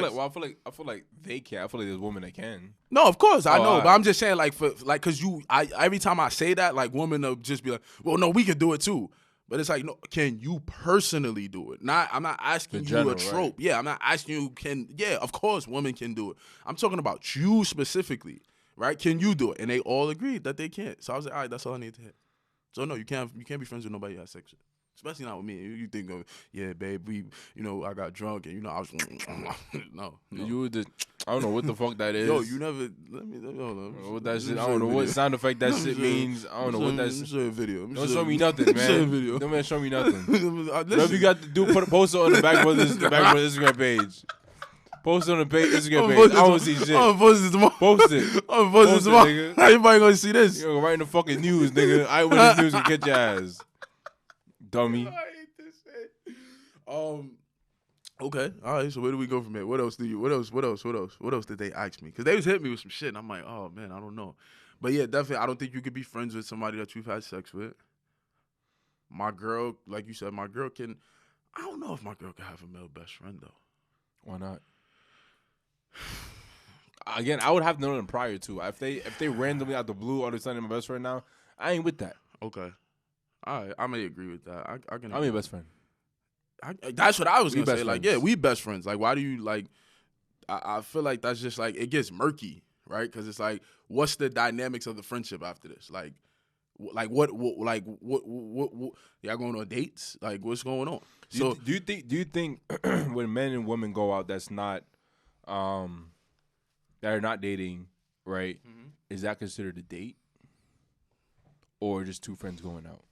feel like they can. I feel like there's women that can. No, of course I know, but I'm just saying, like, because every time I say that, like, women will just be like, well, no, we can do it too. But it's like, no, can you personally do it? I'm not asking you a trope. Right? Yeah, I'm not asking you yeah, of course women can do it. I'm talking about you specifically, right? Can you do it? And they all agreed that they can't. So I was like, all right, that's all I need to hear. So no, you can't be friends with nobody you have sex with. Especially not with me. You think of, yeah, babe, I got drunk and, I was, no. You were just, I don't know what the fuck that is. Yo, you never, let me know. What that shit, I don't know what sound effect that shit means. I don't know what that shit. Let me show you a video. Don't show me nothing, man. Show you a video. Don't show me nothing. Whatever you got to do, put a poster on the back of the Instagram page. Post it on the Instagram page. I don't see shit. I'm gonna post it tomorrow. Post it. I'm gonna post it tomorrow. Nigga. How everybody gonna see this? You're gonna write in the fucking news, nigga. Eyewitness News and catch your ass. Dummy. I hate this shit. Okay. All right. So where do we go from here? What else did they ask me? Because they was hitting me with some shit, and I'm like, oh man, I don't know. But yeah, definitely, I don't think you could be friends with somebody that you've had sex with. My girl, like you said, I don't know if my girl can have a male best friend though. Why not? Again, I would have to know them prior to. If they randomly out the blue all of a sudden my best friend now, I ain't with that. Okay. All right, I may agree with that. I'm your best friend. That's what I was gonna say. Friends. Like, yeah, we best friends. Like, why do you like? I feel like that's just like it gets murky, right? Because it's like, what's the dynamics of the friendship after this? Like what y'all going on dates? Like, what's going on? Do you think when men and women go out, that's not that are not dating, right? Mm-hmm. Is that considered a date, or just two friends going out?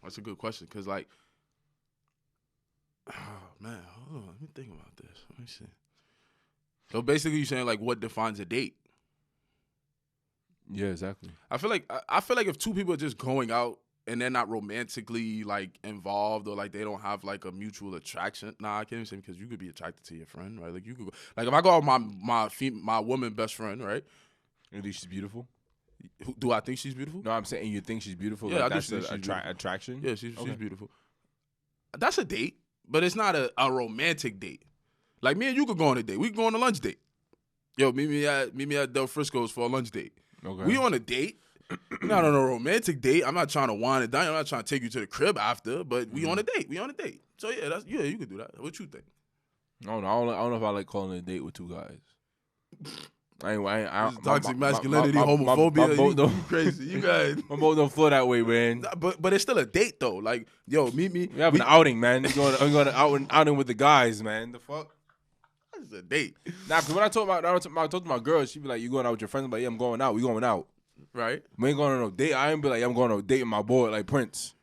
That's a good question, because oh man, hold on, let me think about this. Let me see. So basically, you're saying like what defines a date? Yeah, exactly. I feel like if two people are just going out and they're not romantically like involved or like they don't have like a mutual attraction. Nah, I can't even say because you could be attracted to your friend, right? Like you could like if I go out with my woman best friend, right? You think she's beautiful? Do I think she's beautiful? No, I'm saying you think she's beautiful. Yeah, like, I that's do think she's beautiful. attraction. Yeah, she's beautiful. That's a date, but it's not a romantic date. Like me and you could go on a date. We could go on a lunch date. Yo, meet me at Del Frisco's for a lunch date. Okay. We on a date. Not on a romantic date. I'm not trying to wine it down. I'm not trying to take you to the crib after, but we on a date. We on a date. So yeah, you can do that. What you think? I don't know if I like calling it a date with two guys. Toxic masculinity, homophobia. You crazy. You guys. My boat don't flow that way, man. But it's still a date though. Like, yo, meet me. We have an outing, man. I'm going to outing with the guys, man. The fuck? That's a date. Nah, because when I talk to my girl, she be like, "You going out with your friends?" I'm like, "Yeah, I'm going out. We going out." Right. We ain't going on no date. I ain't be like, I'm going on a date with my boy, like Prince.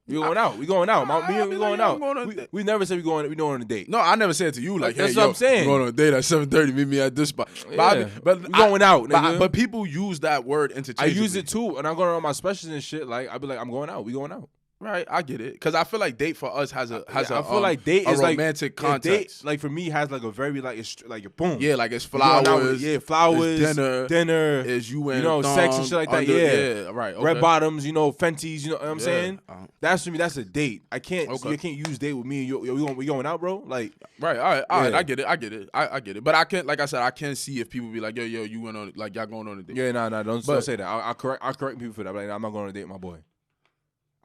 We going out. We going out. We going out. We never said we going on a date. No, I never said to you like, that's what I'm saying. We're going on a date at 7:30. Meet me at this spot. Yeah. But we going out, nigga. But people use that word interchangeably. I use it too, and I'm going on my specials and shit. Like I be like, I'm going out. We going out. Right, I get it. Because I feel like date for us has a I feel like date is romantic context. Date, like for me, has like a very like it's like a boom. Yeah, like it's flowers. Yeah, flowers. It's dinner. Is you and sex and shit like that. Yeah, right. Okay. Red bottoms. Fenties. You know what I'm saying? That's for me. That's a date. I can't. Okay. You can't use date with me. We going out, bro. Like right. All right. I get it. I get it. But I can't. Like I said, I can't see if people be like, yo, you went on like y'all going on a date. Yeah, nah. Don't say that. I correct people for that. Like I'm not going on a date with my boy.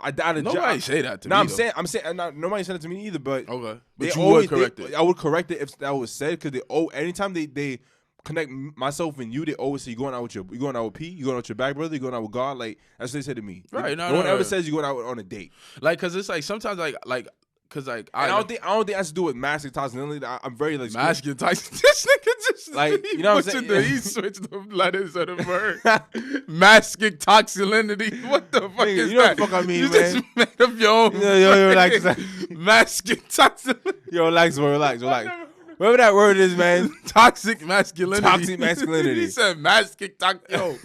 Nobody say that to me. I'm saying nobody said it to me either. But okay, but you would correct it. I would correct it if that was said because anytime they connect myself and you, they always say you going out with P, you going out with your back brother, you going out with God. Like that's what they said to me. Right? No one ever says you going out on a date. Like because it's like sometimes like. Cause like I don't think it has to do with masculine toxicity. I'm very like masculine toxicity. This nigga just like you know what I'm saying. He switched the letters of the word. Masculine toxicity. What the fuck nigga, is you know that? What the fuck I mean, you man. Just made up your own. Yo, relax. Masculine toxicity. Yo, relax. Whatever that word is, man. Toxic masculinity. Toxic masculinity. He said masculine yo.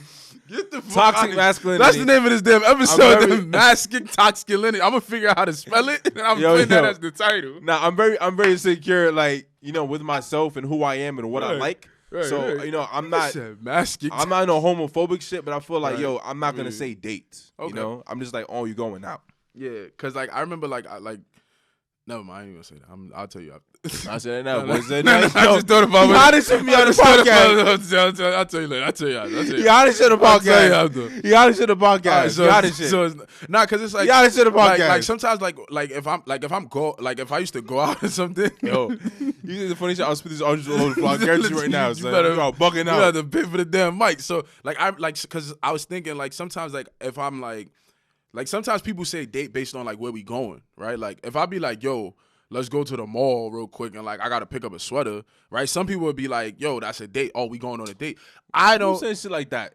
Get the fuck toxic masculinity. That's the name of this damn episode. The masculine toxicity. I'm gonna figure out how to spell it, and I'm putting that as the title. Nah, I'm very secure, like with myself and who I am and what I like. Right, so I'm not I'm not no homophobic shit, but I feel like I'm not gonna say dates. Okay. I'm just like, oh, you going out? Yeah, cause like I remember like never mind, I ain't gonna say that. I'll tell you after. I said that now. I just thought about it. You honest with me on the podcast. I'll tell you later. You honest in the podcast. You honest in the podcast. You honest shit. So it's not because it's like you honest in the podcast. Like sometimes like if I used to go out or something. Yo, you think the funny shit? I'll spit this all over the podcast right now. You better bugging out. You have to pay for the damn mic. So like I'm like because I was thinking like sometimes like if I'm like sometimes people say date based on like where we going, right? Like if I be like, yo, let's go to the mall real quick and like I gotta pick up a sweater, right? Some people would be like, yo, that's a date. Oh, we going on a date. I don't say shit like that.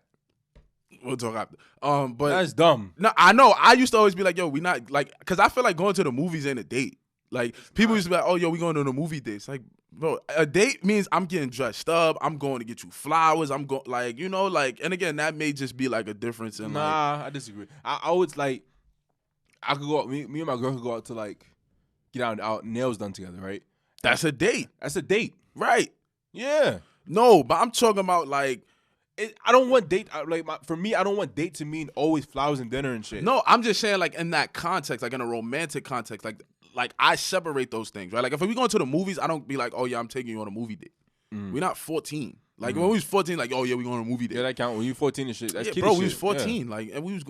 We'll talk after. But that's dumb. No, I know. I used to always be like, yo, we not like because I feel like going to the movies ain't a date. Like people used to be like, oh, yo, we going to the movie date. It's like, bro, a date means I'm getting dressed up. I'm going to get you flowers. I'm going like, and again, that may just be like a difference in I disagree. I would like I could go out, me and my girl could go out to like get out nails done together, right? That's a date. That's a date. Right. Yeah. No, but I'm talking about like I don't want date for me. I don't want date to mean always flowers and dinner and shit. No, I'm just saying like in that context, like in a romantic context, like I separate those things, right? Like if we going to the movies, I don't be like, oh yeah, I'm taking you on a movie date. We're not 14. Like when we was 14, like oh yeah, we going on a movie date. Yeah, that count when you 14 and shit. That's kiddie bro. Shit. We was 14, like and we was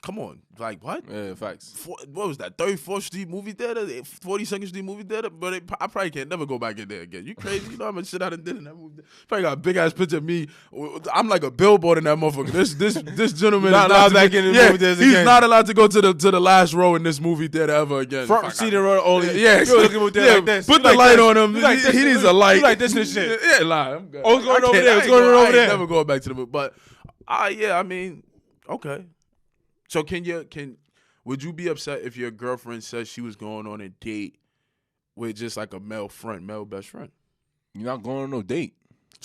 come on, like what? Yeah, facts. What was that? 34th Street movie theater, 42nd Street movie theater. But I probably can't never go back in there again. You crazy? You know how much shit I done did in that movie? Probably got a big ass picture of me. I'm like a billboard in that motherfucker. This gentleman not allowed back in the movie theaters again. He's not allowed to go to the last row in this movie theater ever again. Front seat and row only. Yeah, you're looking at there like this. Put the light on him. He needs a light. You like this and shit. Yeah, lie. I'm good. Oh, what's going over there? What's going on over there? Never going back to the movie, but yeah, I mean, okay. So would you be upset if your girlfriend said she was going on a date with just like a male best friend? You're not going on no date.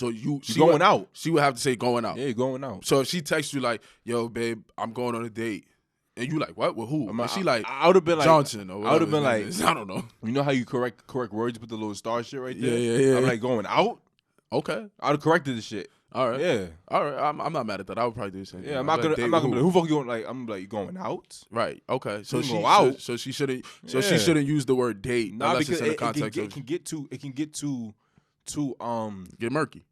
So You're going out. She would have to say going out. Yeah, you're going out. So if she texts you like, "Yo, babe, I'm going on a date," and you like, "What? With who?" And she like, I would have been like Johnson or whatever. I would have been like, I don't know. You know how you correct words with the little star shit right there? Yeah. I'm like going out. Okay. I'd have corrected the shit. All right. Yeah. All right. I'm not mad at that. I would probably do the same. Yeah, I'm not gonna be like, who fuck you going? Like, I'm like, you going out? Right. Okay. So she go out. So she shouldn't. So she shouldn't use the word date. Nah, unless because it's in the context it can get too get murky.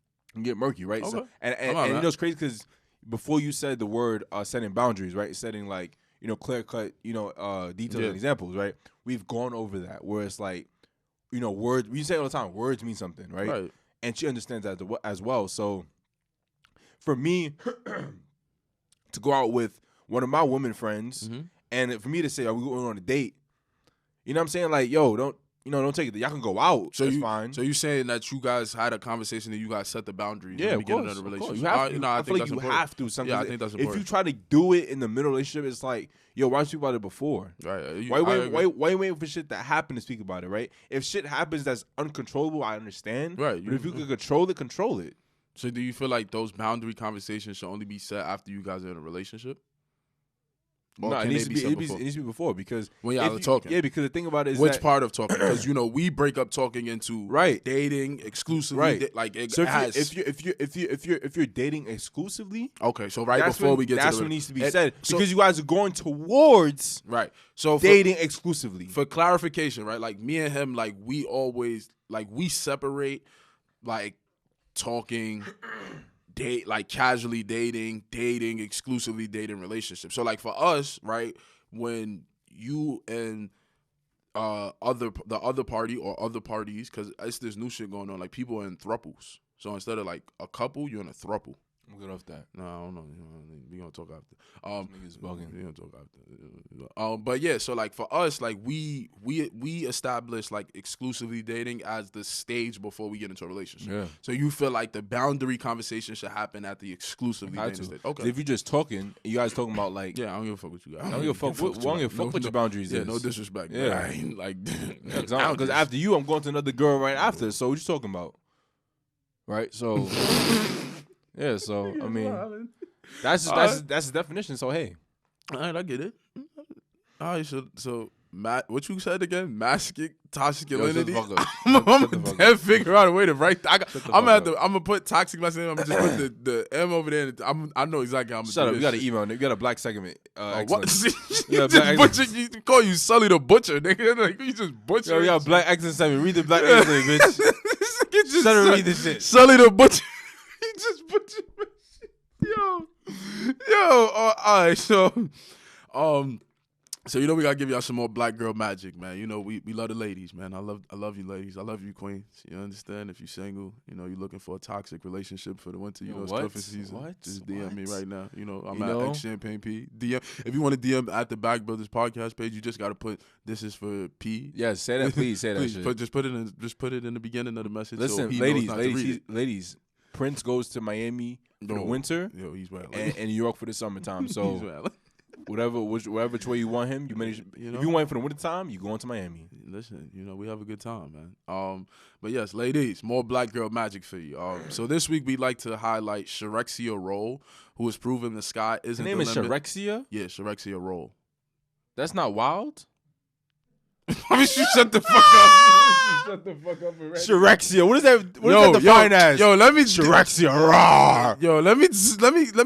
Right? Okay. So, and you know it's crazy because before you said the word setting boundaries, right? Setting like clear cut, details and examples, right? We've gone over that where it's like, words. We say all the time, words mean something, right? Right. And she understands that as well. So for me to go out with one of my women friends, and for me to say, "Are we going on a date?" You know what I'm saying? Like, yo, don't take it. Y'all can go out. So that's fine. So you saying that you guys had a conversation and you guys set the boundaries in the beginning of the relationship? You have to. I feel like you have to. Yeah, I think that's important. If you try to do it in the middle of the relationship, it's like, yo, why don't you speak about it before? Right. Why waiting for shit that happened to speak about it, right? If shit happens that's uncontrollable, I understand. Right. But if you can control it, control it. So do you feel like those boundary conversations should only be set after you guys are in a relationship? No, it needs to be before because when y'all are talking. Yeah, because the thing about it is which part of talking? Because we break up talking into dating exclusively. Right. Like so if you're dating exclusively, okay. So before we get to that's what needs to be said because you guys are going towards So dating exclusively. For clarification, right? Like me and him, like we always we separate like talking. Date like casually dating, exclusively dating relationships. So like for us, right, when you and the other party or other parties, because it's this new shit going on, like people are in thruples. So instead of like a couple, you're in a thruple. I'm good off that. No, I don't know. We gonna talk after. Niggas bugging. We gonna talk after. But yeah, so like for us, like we establish like exclusively dating as the stage before we get into a relationship. Yeah. So you feel like the boundary conversation should happen at the exclusively dating stage. Okay. If you're just talking, you guys talking about like, yeah, I don't give a fuck with you guys. I don't give a fuck. I don't give a fuck what your boundaries is. Yeah, no disrespect. Yeah, I ain't like because after you, I'm going to another girl right after. So what you talking about? Right. So. Yeah, so I mean, that's the definition. So hey, all right, I get it. All right, so what you said again? Tasculinity. I'm gonna figure out a way to write. I'm gonna put toxic masculinity. I'm gonna just put the M over there. And I know exactly how I'm gonna Shut do up. this. You got an email. You got a black segment. What? You call you Sully the Butcher, nigga. Like, you just butcher. Yo, we got black excellent segment. Read the black excellent, bitch. Shut up. Read this shit. Sully the Butcher. He just butchered my shit. All right, so we gotta give y'all some more black girl magic, man. We love the ladies, man. I love you ladies. I love you queens. You understand? If you're single, you're looking for a toxic relationship for the winter, it's cuffing season. Just DM me right now. I'm at X Champagne P. DM if you want to DM at the Back Brothers podcast page, you just gotta put this is for P. Yes, say that, please. Say that please, shit. Just put it in the beginning of the message. Listen, so ladies. Prince goes to Miami for the winter, he's well, and New York for the summertime. So whatever which way you want him, if you want him for the winter time, you going to Miami. Listen, we have a good time, man. But yes, ladies, more black girl magic for you. So this week we'd like to highlight Shirexia Roll, who has proven the sky isn't the limit. Her name is Shirexia? Yeah, Shirexia Roll. That's not wild? I mean, you shut the fuck up. Shut the fuck up already. Shirexia. What is that? What is that defined as? Yo, let me Shirexia. Raw. Yo, let me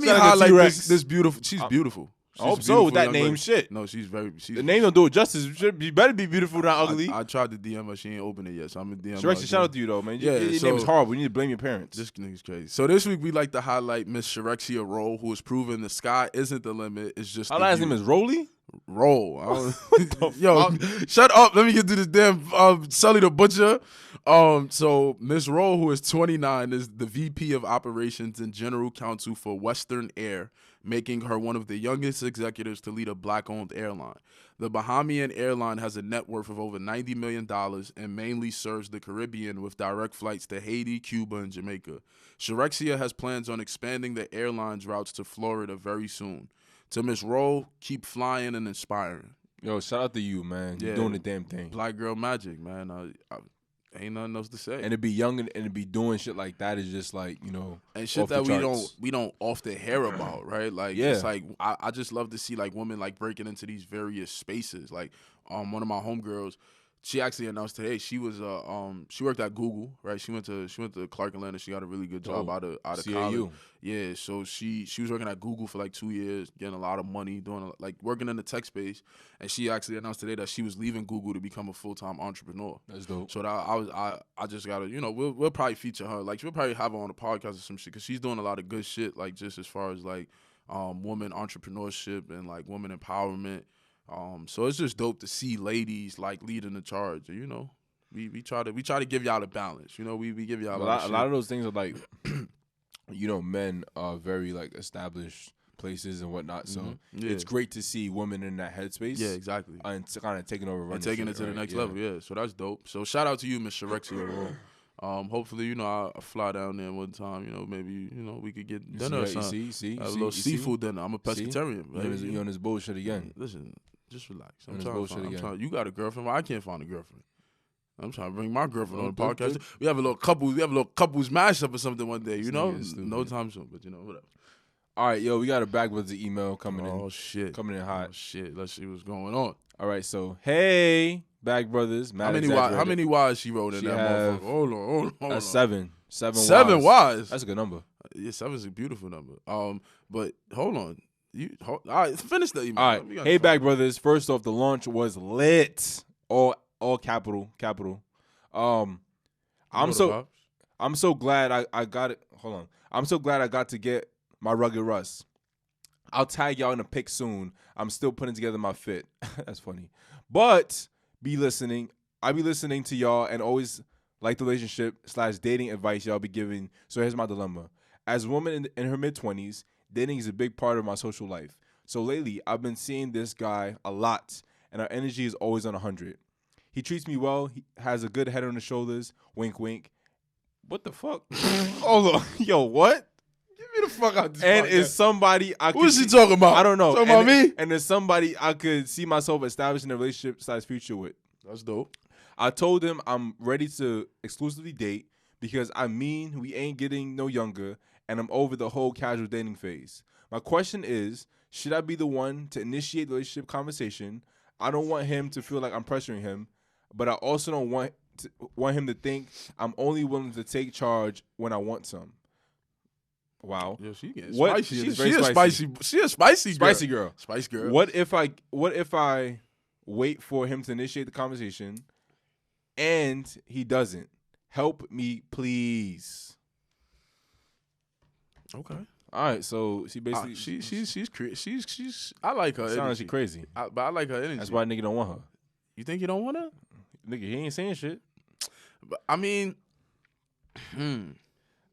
highlight this beautiful. She's beautiful. I hope so with that name shit. No, she's the name don't do it justice. You better be beautiful, not ugly. I tried to DM her. She ain't open it yet, so I'm going to DM her. Shirexia, shout out to you, though, man. Yeah, your name is horrible. You need to blame your parents. This nigga's crazy. So this week, we'd like to highlight Miss Shirexia Roll, who has proven the sky isn't the limit. It's just her last name is Rolly? Roll. Yo, shut up. Let me get to this damn Sully the Butcher. So Miss Roll, who is 29, is the VP of Operations and General Counsel for Western Air, making her one of the youngest executives to lead a black-owned airline. The Bahamian airline has a net worth of over $90 million and mainly serves the Caribbean with direct flights to Haiti, Cuba, and Jamaica. Shirexia has plans on expanding the airline's routes to Florida very soon. To Miss Roll, keep flying and inspiring. Yo, shout out to you, man. You're doing the damn thing. Black girl magic, man. Ain't nothing else to say. And to be young and to be doing shit like that is just like, and shit off the that charts. we don't often hear about, right? Like Yeah. it's like I just love to see like women like breaking into these various spaces. Like one of my homegirls, she actually announced today she was she worked at Google, right? She went to Clark Atlanta. She got a really good job out of CAU. college. Yeah, so she was working at Google for like 2 years, getting a lot of money, like working in the tech space. And she actually announced today that she was leaving Google to become a full-time entrepreneur. That's dope. So that I just gotta, we'll probably feature her. Like we'll probably have her on the podcast or some shit because she's doing a lot of good shit. Like just as far as like woman entrepreneurship and like woman empowerment. So it's just dope to see ladies like leading the charge. We try to give y'all a balance. We give y'all a lot of those things are like, men are very like established places and whatnot. So it's great to see women in that headspace. Yeah, exactly. And kind of taking over, and taking it to the next level. Yeah, so that's dope. So shout out to you, Miss Shirexia. Hopefully, I'll fly down there one time. Maybe we could get dinner or something. A little seafood dinner. I'm a pescatarian. You on this bullshit again? Listen, just relax. I'm trying. You got a girlfriend? Well, I can't find a girlfriend. I'm trying to bring my girlfriend on the podcast. We have a little couples mashup or something one day. No time soon, but whatever. All right, yo, we got a Bag Brothers email coming in. Oh shit, coming in hot. Oh shit, let's see what's going on. All right, so hey, Bag Brothers. How many Y's she wrote in that motherfucker? Hold on. Seven Y's. That's a good number. Yeah, 7's a beautiful number. But hold on. All right, finish the email. All right, hey, Bag Brothers. First off, the launch was lit. All capital. I'm so glad I got it. Hold on. I'm so glad I got to get my Rugged Russ. I'll tag y'all in a pic soon. I'm still putting together my fit. That's funny. But I be listening to y'all and always like the relationship/dating advice y'all be giving. So here's my dilemma. As a woman in her mid-20s, dating is a big part of my social life. So lately, I've been seeing this guy a lot, and our energy is always on 100. He treats me well. He has a good head on his shoulders. Wink, wink. What the fuck? Hold on. Yo, what? Get me the fuck out this And podcast. is somebody I could Who is she talking about? I don't know. Talking about me? And there's somebody I could see myself establishing a relationship/future with. That's dope. I told him I'm ready to exclusively date because we ain't getting no younger and I'm over the whole casual dating phase. My question is, should I be the one to initiate the relationship conversation? I don't want him to feel like I'm pressuring him, but I also don't want him to think I'm only willing to take charge when I want some. Wow. Yeah, she gets What? spicy. She's She very a spicy. She a spicy girl. Spicy girl. Girl. What if I wait for him to initiate the conversation and he doesn't? Help me, please. Okay. All right, so she basically she's I like her. sounds like energy. she crazy. But I like her energy. That's why nigga don't want her. You think you don't want her? Nigga, he ain't saying shit. But I mean,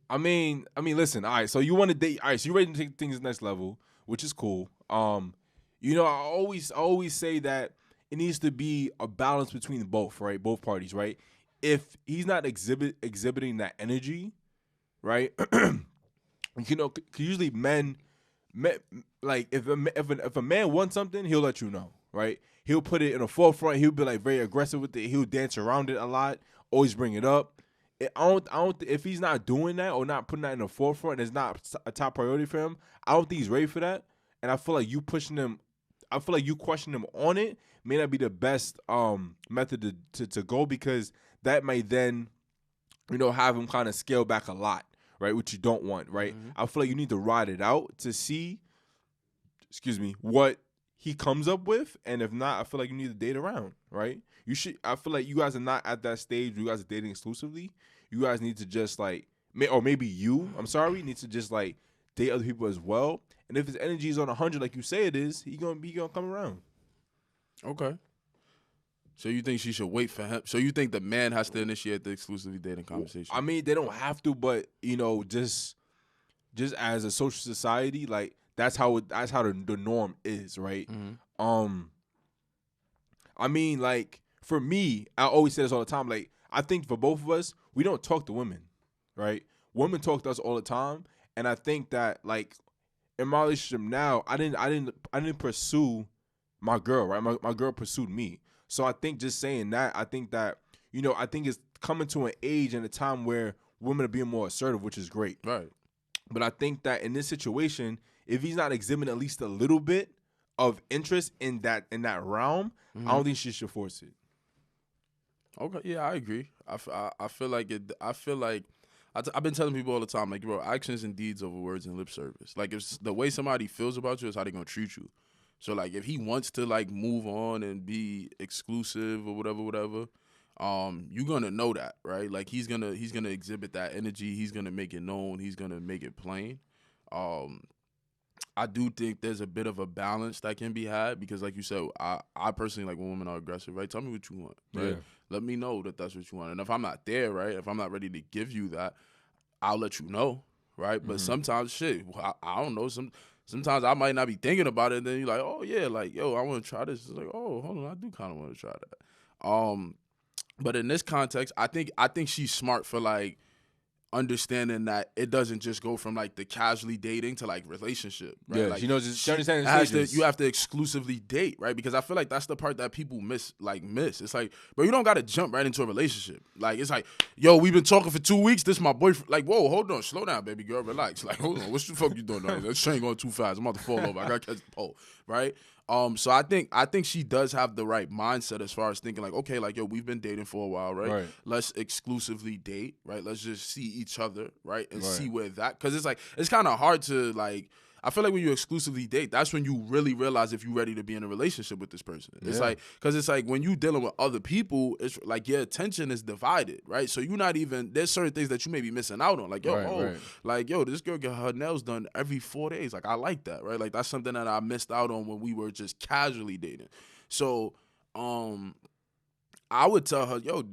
listen. All right, so you want to date. All right, so you ready to take things to the next level, which is cool. I always say that it needs to be a balance between both, right? Both parties, right? If he's not exhibiting that energy, right? Usually men, like if a man wants something, he'll let you know, right? He'll put it in the forefront. He'll be like very aggressive with it. He'll dance around it a lot. Always bring it up. I don't. If he's not doing that or not putting that in the forefront, it's not a top priority for him. I don't think he's ready for that. And I feel like you pushing him. I feel like you questioning him on it may not be the best method to go, because that may then, have him kind of scale back a lot, right? Which you don't want, right? Mm-hmm. I feel like you need to ride it out to see, what he comes up with, and if not, I feel like you need to date around, right? I feel like you guys are not at that stage. You guys are dating exclusively. You guys need to just need to just like date other people as well. And if his energy is on 100, like you say it is, he gonna come around. Okay. So you think she should wait for him? So you think the man has to initiate the exclusively dating conversation? I mean, they don't have to, but just as a social society, like that's how the norm is, right? Mm-hmm. I mean, like for me, I always say this all the time. Like I think for both of us, we don't talk to women, right? Women talk to us all the time, and I think that like in my relationship now, I didn't pursue my girl, right? My girl pursued me. So I think just saying that, I think that, I think it's coming to an age and a time where women are being more assertive, which is great. Right. But I think that in this situation, if he's not exhibiting at least a little bit of interest in that realm, I don't think she should force it. Okay, yeah, I agree. I feel like it. I feel like I've been telling people all the time, like, bro, actions and deeds over words and lip service. Like, if the way somebody feels about you is how they gonna treat you. So, like, if he wants to like move on and be exclusive or whatever, you're gonna know that, right? Like, he's gonna exhibit that energy. He's gonna make it known. He's gonna make it plain. I do think there's a bit of a balance that can be had because, like you said, I personally like when women are aggressive, right? Tell me what you want, right? Yeah. Let me know that that's what you want. And if I'm not there, right, if I'm not ready to give you that, I'll let you know, right? But sometimes, shit, I don't know. Sometimes I might not be thinking about it, and then you're like, oh, yeah, like, yo, I want to try this. It's like, oh, hold on, I do kind of want to try that. But in this context, I think she's smart for, like, understanding that it doesn't just go from like the casually dating to like relationship, right? Yeah, like, she understands you have to exclusively date, right? Because I feel like that's the part that people miss. It's like, bro, you don't got to jump right into a relationship. Like, it's like, yo, we've been talking for 2 weeks. This is my boyfriend. Like, whoa, hold on, slow down, baby girl, relax. Like, hold on, what the fuck you doing? That train going too fast. I'm about to fall over. I gotta catch the pole, right? So I think she does have the right mindset as far as thinking like, okay, like, yo, we've been dating for a while, right? Let's exclusively date, right? Let's just see each other, right? And see where that, because it's like, it's kind of hard to like, I feel like when you exclusively date, that's when you really realize if you're ready to be in a relationship with this person. It's like, because it's like when you dealing with other people, it's like your attention is divided, right? So you're not even, there's certain things that you may be missing out on. Like, yo, like, yo, this girl get her nails done every 4 days. Like, I like that, right? Like, that's something that I missed out on when we were just casually dating. So, I would tell her, yo,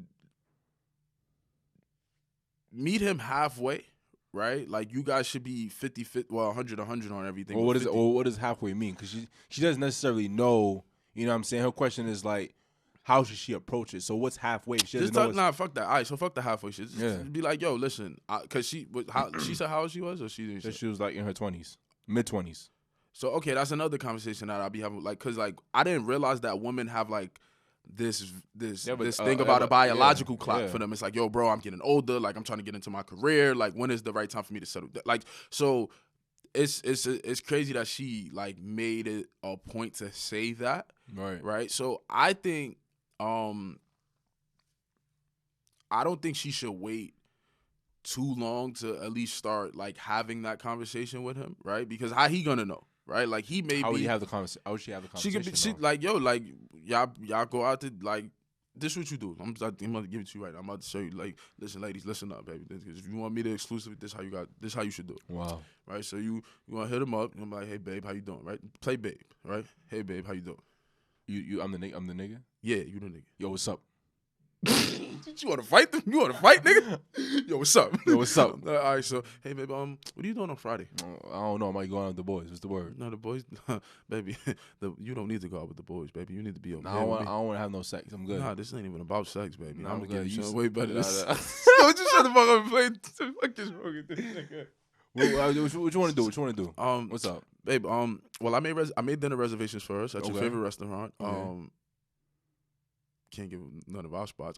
meet him halfway. Right, like you guys should be 50-50, well, 100 on everything. Well, what does halfway mean? Because she doesn't necessarily know. You know what I'm saying? Her question is like, how should she approach it? So what's halfway? She doesn't know. Nah, fuck that. All right, so fuck the halfway shit. Just be like, yo, listen, because she said how old she was, or she didn't say? She was like in her 20s, mid-20s. So okay, that's another conversation that I'll be having, like, because like I didn't realize that women have like this thing about a biological clock for them. It's like, yo, bro, I'm getting older. Like, I'm trying to get into my career. Like, when is the right time for me to settle? Like, so it's crazy that she like made it a point to say that. Right. So I think I don't think she should wait too long to at least start like having that conversation with him, right? Because how he gonna know? Right, like he may. How would you have the conversation? How would she have the conversation? She could be, like, yo, like y'all go out to like. This is what you do. I'm about to give it to you right now. I'm about to show you. Like, listen, ladies, listen up, baby. If you want me to exclusively, this how you should do it. Wow. Right. So you want to hit him up. And I'm like, hey, babe, how you doing? Right. Play babe. Right. Hey, babe, how you doing? I'm the nigga. Yeah, you the nigga. Yo, what's up? You want to fight them? You want to fight, nigga? Yo, what's up? Yo, what's up? All right, so, hey, baby, what are you doing on Friday? I don't know. I might go out with the boys. What's the word? No, the boys, baby, you don't need to go out with the boys, baby. You need to be okay. I don't want to have no sex. I'm good. Nah, this ain't even about sex, baby. Nah, I'm gonna good. give you way better than this. Yo, just shut the fuck up and play. Fuck this wrong with this nigga. What you want to do? What's up, babe? Well, I made dinner reservations for us at your favorite restaurant. Okay. Can't give none of our spots.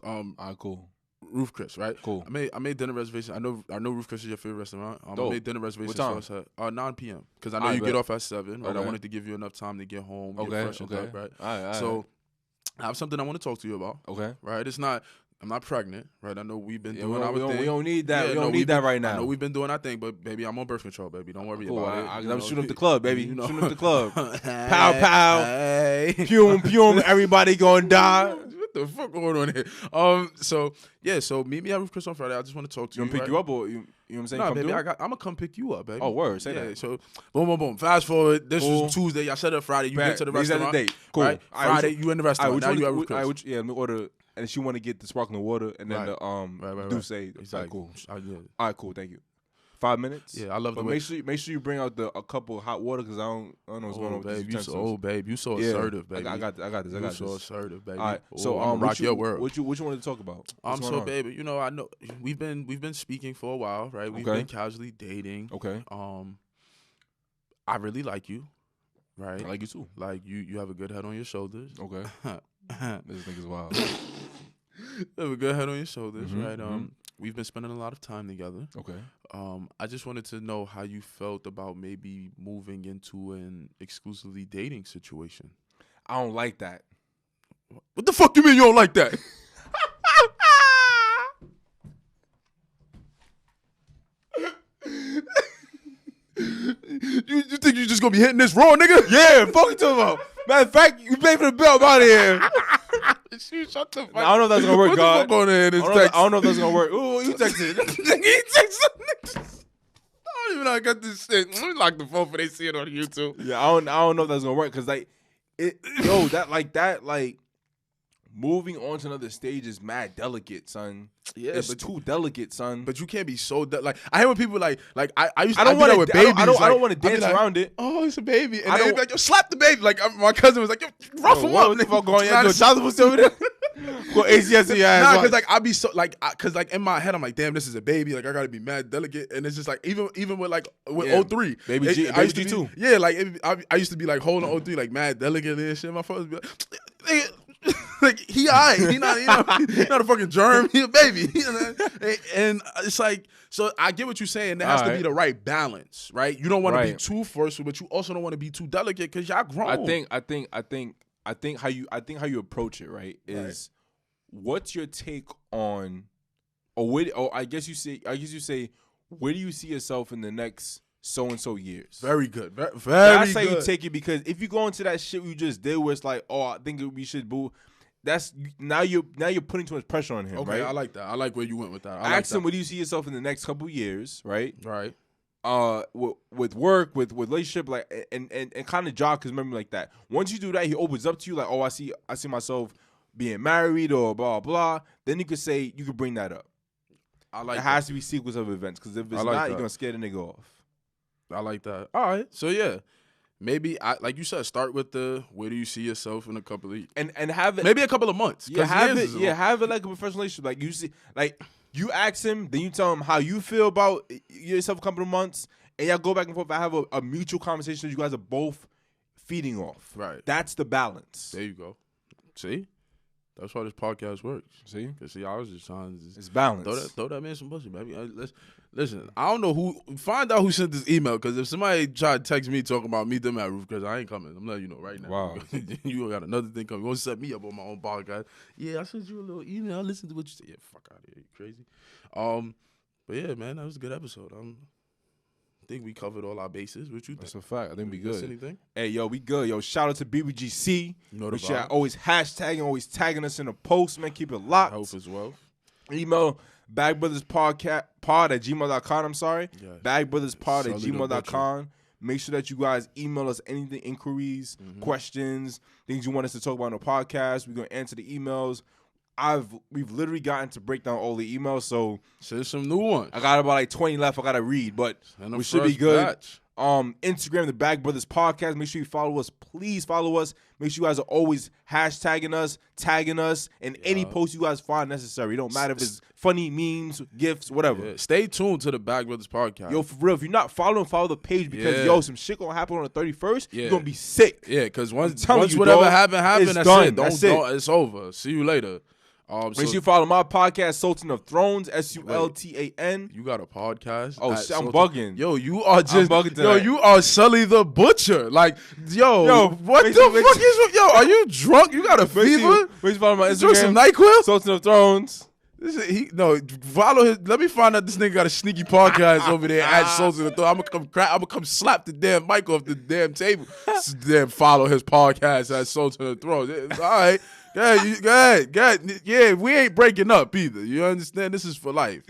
Cool. Roof Chris, right? Cool. I made dinner reservations. I know Roof Chris is your favorite restaurant. I made dinner reservations for us at 9 p.m. because I know you get off at 7. Right? Okay. I wanted to give you enough time to get home, get fresh and up, right? All right. So I have something I want to talk to you about. Okay. Right? I'm not pregnant, right? I know we've been doing our thing. We don't need that. We don't need that right now. I know we've been doing our thing, but baby, I'm on birth control, baby. Don't worry about it. I'm shooting up the club, baby. Shooting up the club. Pow, pow. Hey. Pum. Everybody gonna die. What the fuck going on here? So meet me at Roof Chris on Friday. I just want to talk to you. You want to pick you up or you know what I'm saying? Nah, baby, I'm gonna come pick you up, baby. Oh, word, say that. So boom. Fast forward. This was Tuesday. Y'all said it Friday. You get to the restaurant. Date. Cool. Right? Friday, you in the restaurant. Now you at Roof Chris. Let me order. And she want to get the sparkling water and then the Douce. Exactly. Cool. All right, cool. Thank you. 5 minutes. Yeah, I love the way. Make sure you bring out a couple of hot water because I don't know what's going on with these utensils. You so assertive, baby. I got this. You so assertive, baby. All right. So I'm rock your world. What you wanted to talk about? Baby, I know we've been speaking for a while, right? We've been casually dating. Okay. I really like you, right? I like you too. Like you have a good head on your shoulders. Okay. This nigga's wild. Have a good head on your shoulders, Mhm, right? mhm. We've been spending a lot of time together. Okay. I just wanted to know how you felt about maybe moving into an exclusively dating situation. I don't like that. What the fuck you mean you don't like that? you think you just gonna be hitting this raw, nigga? Yeah, fuck you talking about. Matter of fact, you pay for the bill. I'm out of here. Shut the fuck. I don't know if that's gonna work, What the God. fuck on there in this I text? don't know if that's gonna work. Ooh, you texted. He texted. I don't even know I got this shit. Let me lock the phone for they see it on YouTube. Yeah, I don't know if that's gonna work because like moving on to another stage is mad delicate, son. Yeah, it's but too delicate, son. But you can't be so like I hear when people I used to I don't do that want with to. babies. I don't want to dance like, around it. Oh, it's a baby, and I they'd don't- be like, yo, slap the baby. Like my cousin was like, yo, rough him up. What the fuck going Nah, on? Yo, child support over there. Go ACS your ass. Nah, watch. because like I be so like, because like in my head I'm like, damn, this is a baby. Like I gotta be mad delicate, and it's just like even with like with Yeah. 03, Baby it- G- I Baby used to be- G2. Yeah, like I used to be like holding 03 like mad delicate and shit. My father would be like, like he alright, he not a fucking germ, he a baby. And it's like, so I get what you're saying. There has to be Alright. the right balance, right? You don't want to be Right. too forceful, but you also don't want to be too delicate because y'all grown. I think how you approach it, right, is what's your take on, I guess you say, where do you see yourself in the next so and so years? Very good, very That's how good. you take it, because if you go into that shit you just did where it's like, oh, I think we should boo. That's now you're putting too much pressure on him, Okay, right? I like that. I like where you went with that. Ask him, where do you see yourself in the next couple years, right? Right. With work, with relationship, like, and kind of jog his memory like that. Once you do that, he opens up to you like, oh, I see myself being married or blah blah. Then you could bring that up. I like It has to be sequence of events, because if it's I like not, that. you're gonna scare the nigga off. I like that. All right. So yeah, maybe like you said, start with the where do you see yourself in a couple of And have it maybe a couple of months. Yeah, 'cause have years it. is Yeah, long. have it like a professional relationship. Like you see, like you ask him, then you tell him how you feel about yourself a couple of months, and y'all go back and forth. I have a mutual conversation that you guys are both feeding off. Right. That's the balance. There you go. See, that's why this podcast works. See, Cause see, I was just trying to it's balance. throw that man some bullshit, baby. Listen. I don't know who. Find out who sent this email. Because if somebody try to text me talking about meet them at Roof, because I ain't coming. I'm letting you know right now. Wow. You got another thing coming. You want to set me up on my own podcast? Yeah, I sent you a little email. Listen to what you say. Yeah, fuck out of here. You crazy? But yeah, man, that was a good episode. I think we covered all our bases. What you think? That's a fact. I think we Miss good. anything? Hey, yo, we good. Yo, shout out to BBGC. You know the Make sure vibes. always hashtagging, always tagging us in the post, man. Keep it locked. Health as well. Email bagbrotherspod@gmail.com. I'm sorry. Yes. Bagbrotherspod@gmail.com. Make sure that you guys email us anything, inquiries, questions, things you want us to talk about on the podcast. We're gonna answer the emails. We've literally gotten to break down all the emails, so Send some new ones. I got about like 20 left. I gotta read, but Send a we should be fresh good. batch. Instagram, the Bag Brothers Podcast. Make sure you follow us. Please follow us. Make sure you guys are always hashtagging us, tagging us, and any post you guys find necessary. It don't matter if it's funny memes, gifts, whatever. Yeah. Stay tuned to the Bag Brothers podcast. Yo, for real, if you're not following, follow the page, because Yeah. yo, some shit gonna happen on the 31st. Yeah. You're gonna be sick. Yeah, because once telling you, whatever dog, happened, it's that's done. it. That's Don't, it's over. See you later. Make sure you follow my podcast, Sultan of Thrones, SULTAN. You got a podcast? Oh, at shit, I'm Sultan- bugging. Yo, you are just bugging tonight. you are Sully the Butcher. Like, Yo, what make the sure- fuck is with yo? Are you drunk? You got a Make sure fever? you follow my You drink some Instagram, NyQuil? Sultan of Thrones. Follow his. Let me find out this nigga got a sneaky podcast over there at Sultan of Thrones. I'm gonna come slap the damn mic off the damn table. Damn, follow his podcast at Sultan of Thrones. It's all right. Go ahead. Yeah, we ain't breaking up either. You understand? This is for life.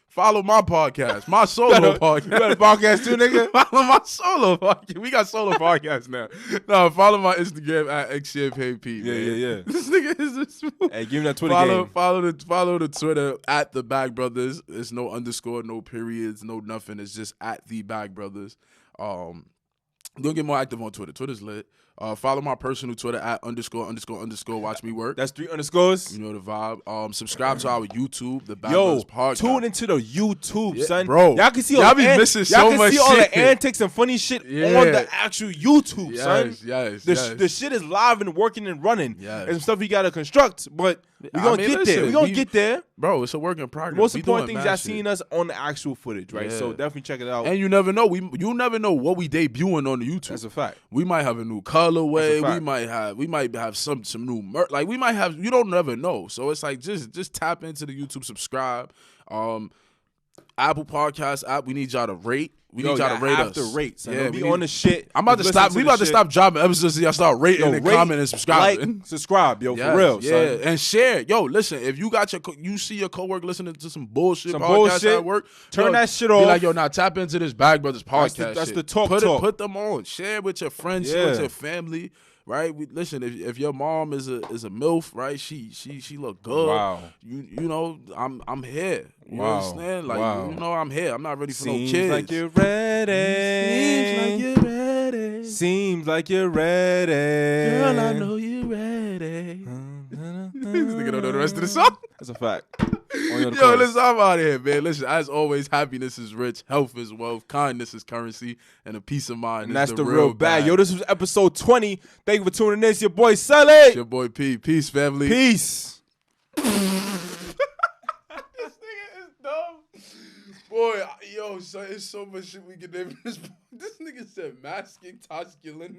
Follow my podcast, my solo podcast. You got a podcast too, nigga? Follow my solo podcast. We got solo podcasts now. No, follow my Instagram at xchampagneP. Yeah. This nigga is this. Hey, give me that Twitter Follow game. follow the Twitter at the Bag Brothers. There's no underscore, no periods, no nothing. It's just at the Bag Brothers. Don't get more active on Twitter. Twitter's lit. Follow my personal Twitter at _ watch me work. That's 3 underscores. You know the vibe. Subscribe to our YouTube, the Bag Yo, Brothers podcast. tune into the YouTube, Yeah, son. bro. Y'all can see Y'all all be the missing y'all so can much see all shit. the antics and funny shit Yeah. on the actual YouTube, son. Yes. The shit is live and working and running. Yes. And some stuff you gotta construct, but We're going to get there. We're going to get there. Bro, it's a work in progress. The most important thing is y'all seeing us on the actual footage, right? Yeah. So definitely check it out. And you never know. You never know what we debuting on the YouTube. That's a fact. We might have a new colorway. We might have some new merch. Like we might have. You don't never know. So it's like just tap into the YouTube, subscribe. Apple Podcast app. We need y'all to rate. We need y'all to rate us. Rate, son. Yeah, we on the shit. I'm about to stop. We about to stop dropping episodes. So y'all start rating and commenting and subscribing. Like, subscribe, yo, for real, son. And share. Yo, listen. If you got you see your coworker listening to some bullshit podcast at work, turn that shit off. Be like, yo, now tap into this Bag Brothers podcast. That's shit. the talk. Put them on. Share with your friends. Share with your family. Right, listen. If your mom is a MILF, right? She look good. Wow. You know I'm here. You understand? Like you know I'm here. I'm not ready for Seems no kids. Like you're ready. Seems like you're ready. Seems like you're ready. Girl, I know you're ready. This nigga don't know the rest of the song. That's a fact. Yo, listen, I'm out of here, man. Listen, as always, happiness is rich, health is wealth, kindness is currency, and a peace of mind and is that's the real bag. Yo, this was episode 20. Thank you for tuning in. It's your boy Sully. It's your boy P. Peace, family. Peace. This nigga is dumb. Boy, yo, so it's so much shit we can do. This nigga said masking Tasculinity.